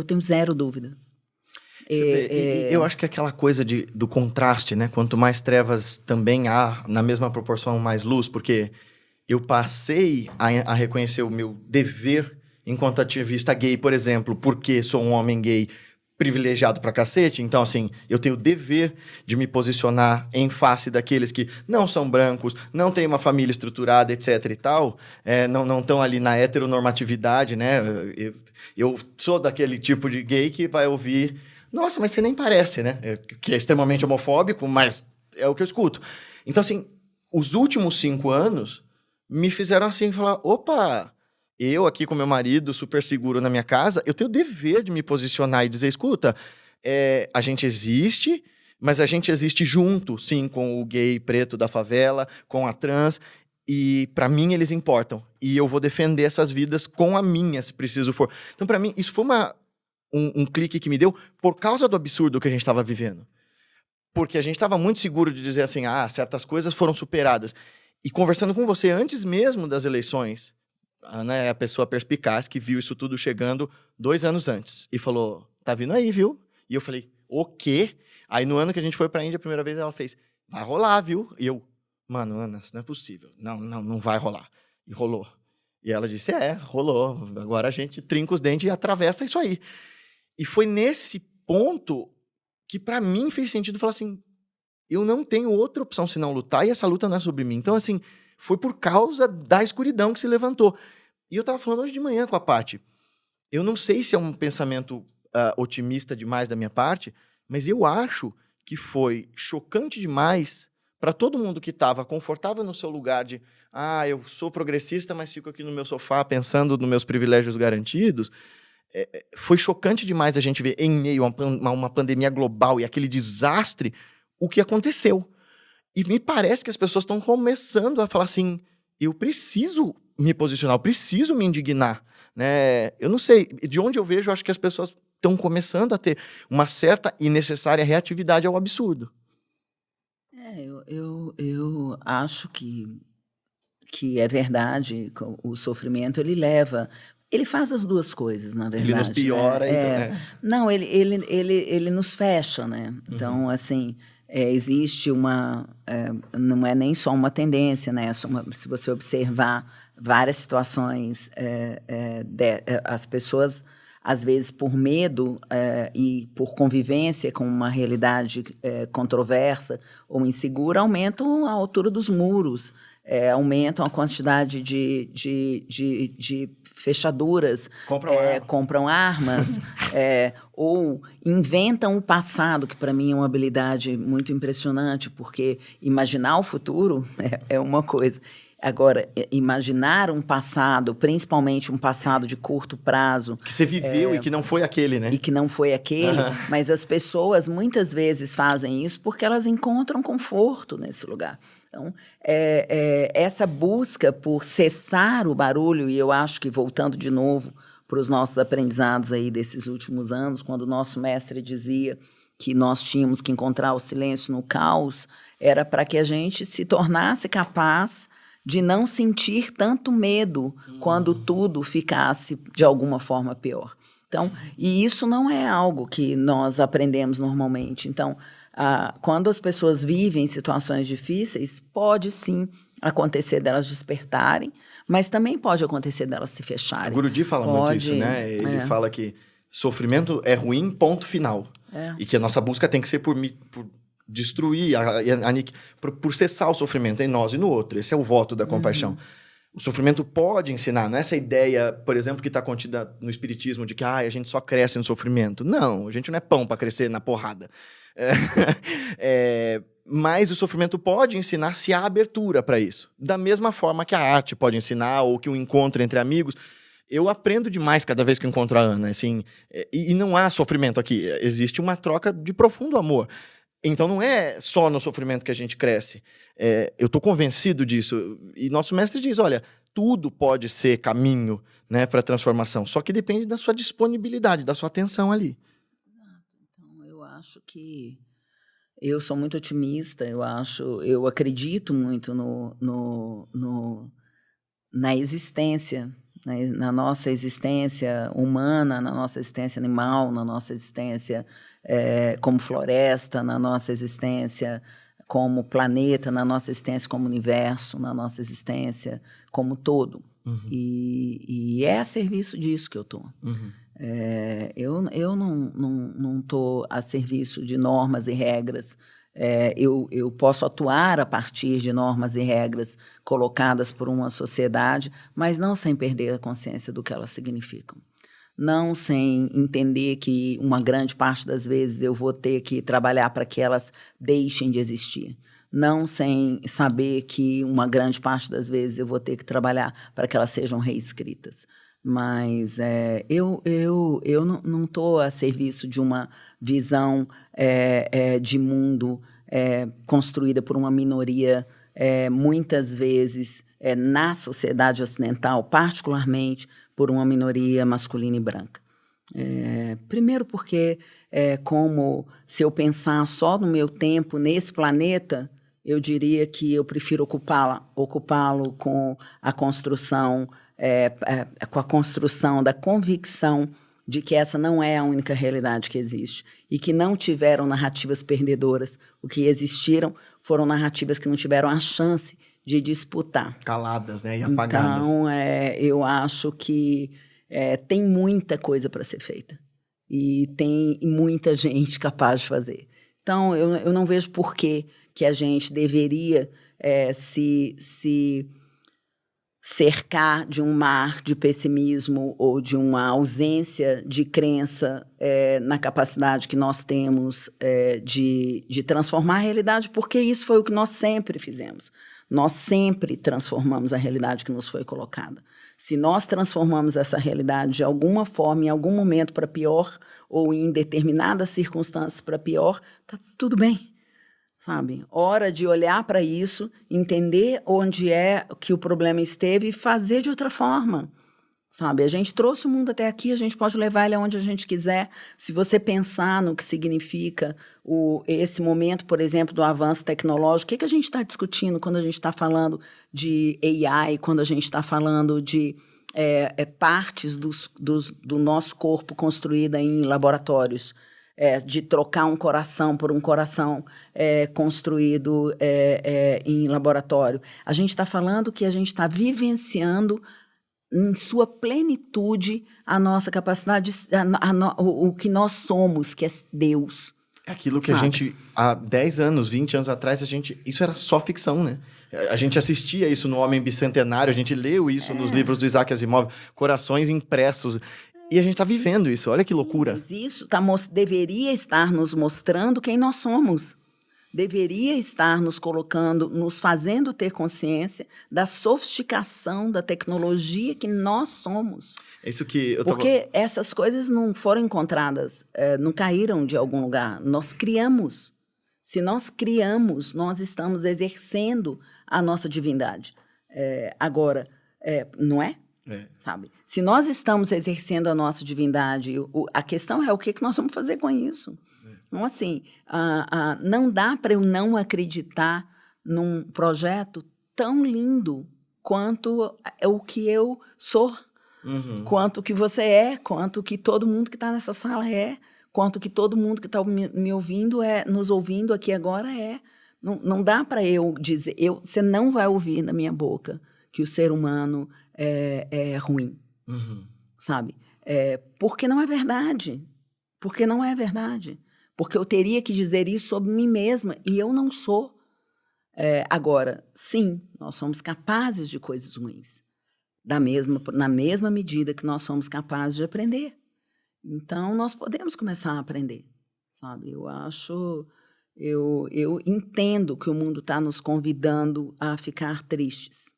tenho zero dúvida. Eu acho que é aquela coisa do contraste, né? Quanto mais trevas também há, na mesma proporção, mais luz, porque eu passei a reconhecer o meu dever enquanto ativista gay, por exemplo, porque sou um homem gay privilegiado pra cacete, então, assim, eu tenho o dever de me posicionar em face daqueles que não são brancos, não têm uma família estruturada, etc e tal, não estão ali na heteronormatividade, né? Eu sou daquele tipo de gay que vai ouvir, nossa, mas você nem parece, né? Que é extremamente homofóbico, mas é o que eu escuto. Então, assim, os últimos 5 anos me fizeram, assim, falar, opa, eu aqui com meu marido, super seguro na minha casa, eu tenho o dever de me posicionar e dizer, escuta, a gente existe, mas a gente existe junto, sim, com o gay preto da favela, com a trans, e para mim eles importam. E eu vou defender essas vidas com a minha, se preciso for. Então, para mim, isso foi um clique que me deu por causa do absurdo que a gente estava vivendo. Porque a gente estava muito seguro de dizer assim, certas coisas foram superadas. E conversando com você antes mesmo das eleições, a Ana é a pessoa perspicaz que viu isso tudo chegando 2 anos antes. E falou, tá vindo aí, viu? E eu falei, o quê? Aí no ano que a gente foi pra Índia a primeira vez, ela fez, vai rolar, viu? E eu, mano, Ana, isso não é possível. Não vai rolar. E rolou. E ela disse, rolou. Agora a gente trinca os dentes e atravessa isso aí. E foi nesse ponto que pra mim fez sentido falar assim, eu não tenho outra opção senão lutar e essa luta não é sobre mim. Então, assim, foi por causa da escuridão que se levantou. E eu tava falando hoje de manhã com a Paty. Eu não sei se é um pensamento otimista demais da minha parte, mas eu acho que foi chocante demais para todo mundo que estava confortável no seu lugar de eu sou progressista, mas fico aqui no meu sofá pensando nos meus privilégios garantidos. Foi chocante demais a gente ver em meio a uma pandemia global e aquele desastre o que aconteceu. E me parece que as pessoas estão começando a falar assim, eu preciso me posicionar, eu preciso me indignar, né? Eu não sei, de onde eu vejo, acho que as pessoas estão começando a ter uma certa e necessária reatividade ao absurdo. Eu acho que é verdade, o sofrimento ele faz as duas coisas, na verdade. Ele nos piora. Né? Não, ele nos fecha, né? Então, assim, existe não é nem só uma tendência, né? Se você observar várias situações, as pessoas, às vezes, por medo e por convivência com uma realidade controversa ou insegura, aumentam a altura dos muros, aumentam a quantidade de fechaduras, compram armas, ou inventam o passado, que para mim é uma habilidade muito impressionante, porque imaginar o futuro é uma coisa. Agora, imaginar um passado, principalmente um passado de curto prazo... Que você viveu e que não foi aquele, né? E que não foi aquele, mas as pessoas muitas vezes fazem isso porque elas encontram conforto nesse lugar. Então, essa busca por cessar o barulho, e eu acho que, voltando de novo para os nossos aprendizados aí desses últimos anos, quando o nosso mestre dizia que nós tínhamos que encontrar o silêncio no caos, era para que a gente se tornasse capaz de não sentir tanto medo quando tudo ficasse de alguma forma pior. Então, e isso não é algo que nós aprendemos normalmente. Então, quando as pessoas vivem situações difíceis, pode sim acontecer delas despertarem, mas também pode acontecer delas se fecharem. O Gurudji fala muito isso, né? Ele fala que sofrimento é ruim, ponto final. E que a nossa busca tem que ser por destruir, por cessar o sofrimento em nós e no outro. Esse é o voto da compaixão. O sofrimento pode ensinar, não é essa ideia, por exemplo, que está contida no espiritismo de que a gente só cresce no sofrimento. Não, a gente não é pão para crescer na porrada. Mas o sofrimento pode ensinar se há abertura para isso. Da mesma forma que a arte pode ensinar, ou que um encontro entre amigos. Eu aprendo demais cada vez que encontro a Ana, assim, e não há sofrimento aqui. Existe uma troca de profundo amor. Então não é só no sofrimento que a gente cresce. Eu estou convencido disso. E nosso mestre diz, olha, tudo pode ser caminho, né, para a transformação. Só que depende da sua disponibilidade, da sua atenção ali. Então, eu acho que... Eu sou muito otimista, eu acredito muito na existência, na nossa existência humana, na nossa existência animal, na nossa existência como floresta, na nossa existência como planeta, na nossa existência como universo, na nossa existência como todo. E é a serviço disso que eu estou. Eu não estou a serviço de normas e regras. Eu posso atuar a partir de normas e regras colocadas por uma sociedade, mas não sem perder a consciência do que elas significam. Não sem entender que uma grande parte das vezes eu vou ter que trabalhar para que elas deixem de existir. Não sem saber que uma grande parte das vezes eu vou ter que trabalhar para que elas sejam reescritas. Mas eu não estou a serviço de uma visão de mundo construída por uma minoria, muitas vezes, na sociedade ocidental, particularmente por uma minoria masculina e branca. Primeiro porque, como se eu pensar só no meu tempo nesse planeta, eu diria que eu prefiro ocupá-lo com a construção da convicção de que essa não é a única realidade que existe e que não tiveram narrativas perdedoras. O que existiram foram narrativas que não tiveram a chance de disputar. Caladas, né? E apagadas. Então, eu acho que tem muita coisa para ser feita e tem muita gente capaz de fazer. Então, eu não vejo por que a gente deveria se cercar de um mar de pessimismo ou de uma ausência de crença na capacidade que nós temos de transformar a realidade, porque isso foi o que nós sempre fizemos. Nós sempre transformamos a realidade que nos foi colocada. Se nós transformamos essa realidade de alguma forma, em algum momento para pior, ou em determinadas circunstâncias para pior, está tudo bem. Sabe? Hora de olhar para isso, entender onde é que o problema esteve e fazer de outra forma. Sabe? A gente trouxe o mundo até aqui, a gente pode levar ele aonde a gente quiser. Se você pensar no que significa esse momento, por exemplo, do avanço tecnológico, o que a gente está discutindo quando a gente está falando de AI, quando a gente está falando de partes do nosso corpo construída em laboratórios? De trocar um coração por um coração construído em laboratório. A gente está falando que a gente está vivenciando em sua plenitude a nossa capacidade, o que nós somos, que é Deus. É aquilo que a gente, há 10 anos, 20 anos atrás, isso era só ficção, né? A gente assistia isso no Homem Bicentenário, a gente leu isso nos livros do Isaac Asimov, corações impressos. E a gente está vivendo isso, olha que loucura. Mas isso deveria estar nos mostrando quem nós somos. deveria estar nos colocando, nos fazendo ter consciência da sofisticação da tecnologia que nós somos. É isso que eu Porque essas coisas não foram encontradas, não caíram de algum lugar. Nós criamos. Se nós criamos, nós estamos exercendo a nossa divindade. Agora, não é? Sabe? Se nós estamos exercendo a nossa divindade, a questão é o que nós vamos fazer com isso. Então, assim, não dá para eu não acreditar num projeto tão lindo quanto o que eu sou, quanto que você é, quanto que todo mundo que está nessa sala é, quanto que todo mundo que está me ouvindo nos ouvindo aqui agora é. Não dá para eu dizer, você não vai ouvir na minha boca que o ser humano é ruim, sabe? Porque não é verdade. Porque não é verdade. Porque eu teria que dizer isso sobre mim mesma, e eu não sou. Agora, sim, nós somos capazes de coisas ruins, na mesma medida que nós somos capazes de aprender. Então, nós podemos começar a aprender, sabe? Eu entendo que o mundo está nos convidando a ficar tristes,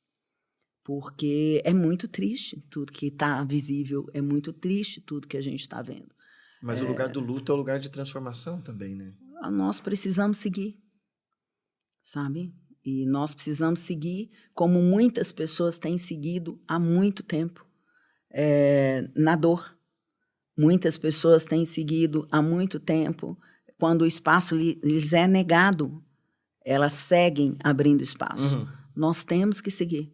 porque é muito triste tudo que está visível, é muito triste tudo que a gente está vendo. Mas o lugar do luto é o lugar de transformação também, né? Nós precisamos seguir, sabe? E nós precisamos seguir como muitas pessoas têm seguido há muito tempo, na dor. Muitas pessoas têm seguido há muito tempo, quando o espaço lhes é negado, elas seguem abrindo espaço. Nós temos que seguir.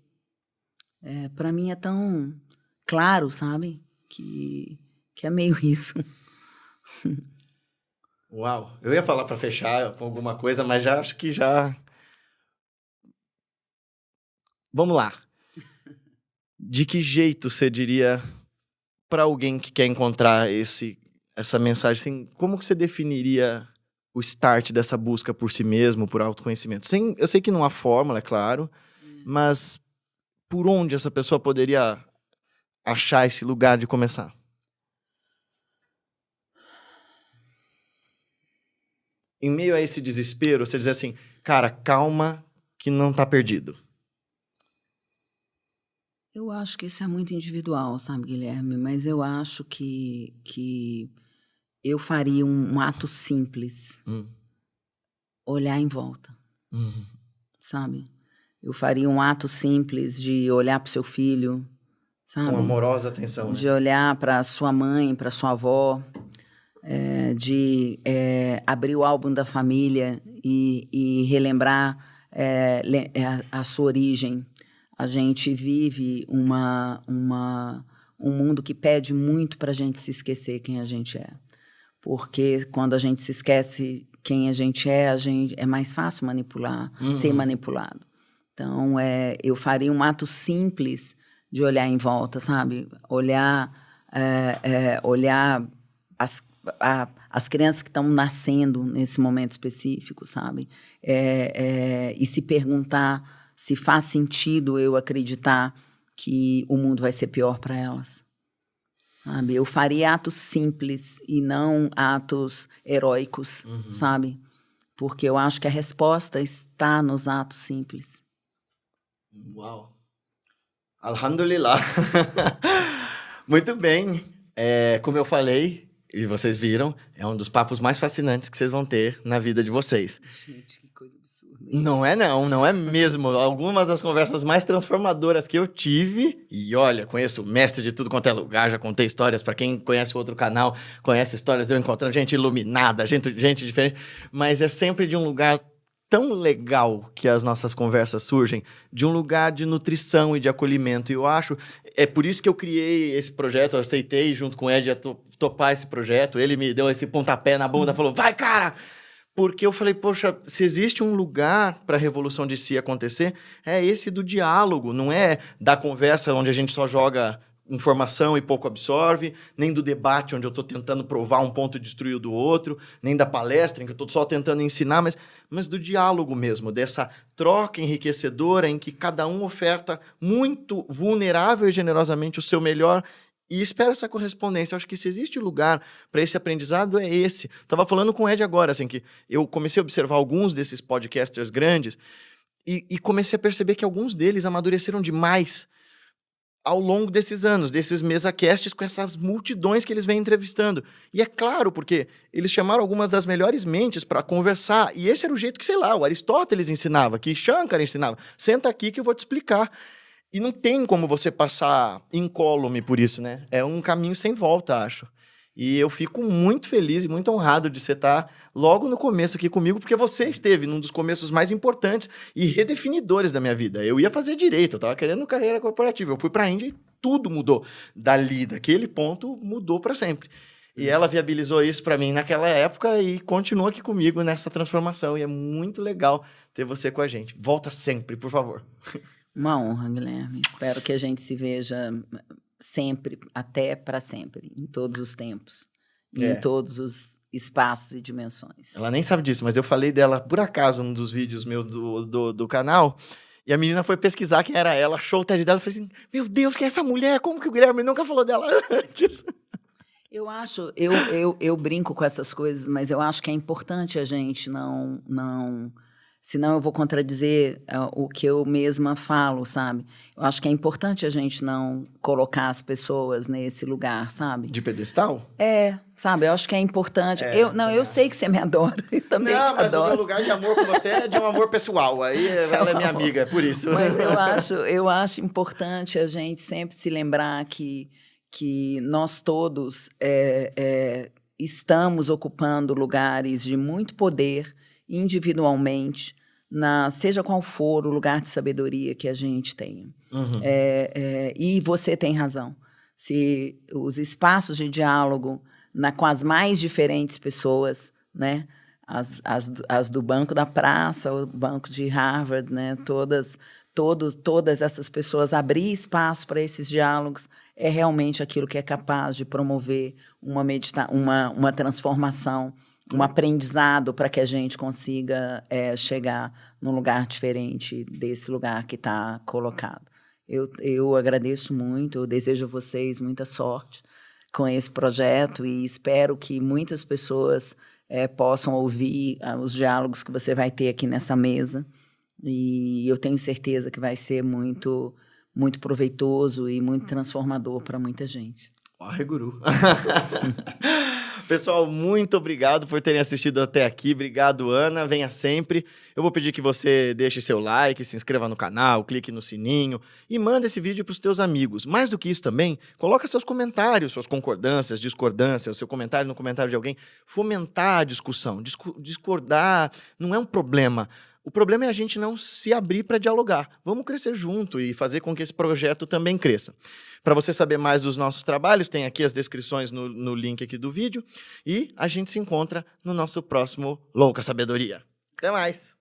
Para mim é tão claro, sabe? Que é meio isso. Uau! Eu ia falar para fechar com alguma coisa, mas já acho que já... Vamos lá. De que jeito você diria para alguém que quer encontrar essa mensagem? Assim, como que você definiria o start dessa busca por si mesmo, por autoconhecimento? Eu sei que não há fórmula, é claro, mas por onde essa pessoa poderia achar esse lugar de começar? Em meio a esse desespero, você dizer assim, cara, calma que não tá perdido. Eu acho que isso é muito individual, sabe, Guilherme? Mas eu acho que eu faria um ato simples. Olhar em volta, sabe? Eu faria um ato simples de olhar para o seu filho, sabe? Com amorosa atenção, né? De olhar para sua mãe, para sua avó, de abrir o álbum da família e relembrar a sua origem. A gente vive um mundo que pede muito para a gente se esquecer quem a gente é. Porque quando a gente se esquece quem a gente é mais fácil manipular, ser manipulado. Então, eu faria um ato simples de olhar em volta, sabe? Olhar as crianças que estão nascendo nesse momento específico, sabe? E se perguntar se faz sentido eu acreditar que o mundo vai ser pior para elas. Sabe? Eu faria atos simples e não atos heróicos, sabe? Porque eu acho que a resposta está nos atos simples. Uau! Alhamdulillah! Muito bem. Como eu falei, e vocês viram, é um dos papos mais fascinantes que vocês vão ter na vida de vocês. Gente, que coisa absurda. Não é mesmo. Algumas das conversas mais transformadoras que eu tive, e olha, conheço o mestre de tudo quanto é lugar, já contei histórias, para quem conhece o outro canal, conhece histórias de eu encontrando gente iluminada, gente diferente, mas é sempre de um lugar tão legal que as nossas conversas surgem, de um lugar de nutrição e de acolhimento. E eu acho, é por isso que eu criei esse projeto, eu aceitei junto com o Ed a topar esse projeto, ele me deu esse pontapé na bunda, falou, vai, cara! Porque eu falei, poxa, se existe um lugar para a revolução de si acontecer, é esse do diálogo, não é da conversa onde a gente só joga informação e pouco absorve, nem do debate onde eu estou tentando provar um ponto e destruir o do outro, nem da palestra em que eu estou só tentando ensinar, mas do diálogo mesmo, dessa troca enriquecedora em que cada um oferta muito vulnerável e generosamente o seu melhor E espero essa correspondência. Eu acho que se existe lugar para esse aprendizado, é esse. Tava falando com o Ed agora, assim, que eu comecei a observar alguns desses podcasters grandes e comecei a perceber que alguns deles amadureceram demais ao longo desses anos, desses mesacasts com essas multidões que eles vêm entrevistando. E é claro, porque eles chamaram algumas das melhores mentes para conversar, e esse era o jeito que, sei lá, o Aristóteles ensinava, que Shankara ensinava. Senta aqui que eu vou te explicar. E não tem como você passar incólume por isso, né? É um caminho sem volta, acho. E eu fico muito feliz e muito honrado de você estar logo no começo aqui comigo, porque você esteve num dos começos mais importantes e redefinidores da minha vida. Eu ia fazer direito, eu estava querendo carreira corporativa. Eu fui para a Índia e tudo mudou. Dali, daquele ponto, mudou para sempre. E ela viabilizou isso para mim naquela época e continua aqui comigo nessa transformação. E é muito legal ter você com a gente. Volta sempre, por favor. Uma honra, Guilherme. Espero que a gente se veja sempre, até para sempre, em todos os tempos, em todos os espaços e dimensões. Ela nem sabe disso, mas eu falei dela, por acaso, num dos vídeos meus do canal, e a menina foi pesquisar quem era ela, achou o TED dela e falei assim, meu Deus, quem é essa mulher? Como que o Guilherme nunca falou dela antes? Eu acho, eu brinco com essas coisas, mas eu acho que é importante a gente não senão eu vou contradizer o que eu mesma falo, sabe? Eu acho que é importante a gente não colocar as pessoas nesse lugar, sabe? De pedestal? Sabe? Eu acho que é importante. Eu sei que você me adora, eu também te adoro. Não, mas o meu lugar de amor com você é de um amor pessoal. Aí ela é minha amiga, é por isso. Mas eu acho importante a gente sempre se lembrar que nós todos estamos ocupando lugares de muito poder individualmente, seja qual for o lugar de sabedoria que a gente tenha. Uhum. E você tem razão. Se os espaços de diálogo com as mais diferentes pessoas, né? As do Banco da Praça, o Banco de Harvard, né? Todas essas pessoas, abrir espaço para esses diálogos é realmente aquilo que é capaz de promover uma transformação, um aprendizado para que a gente consiga chegar num lugar diferente desse lugar que está colocado. Eu agradeço muito, eu desejo a vocês muita sorte com esse projeto e espero que muitas pessoas possam ouvir os diálogos que você vai ter aqui nessa mesa. E eu tenho certeza que vai ser muito, muito proveitoso e muito transformador para muita gente. Ai, guru. Pessoal, muito obrigado por terem assistido até aqui. Obrigado, Ana. Venha sempre. Eu vou pedir que você deixe seu like, se inscreva no canal, clique no sininho e manda esse vídeo para os teus amigos. Mais do que isso também, coloca seus comentários, suas concordâncias, discordâncias, seu comentário no comentário de alguém. Fomentar a discussão. Discordar não é um problema. O problema é a gente não se abrir para dialogar. Vamos crescer junto e fazer com que esse projeto também cresça. Para você saber mais dos nossos trabalhos, tem aqui as descrições no link aqui do vídeo. E a gente se encontra no nosso próximo Louca Sabedoria. Até mais!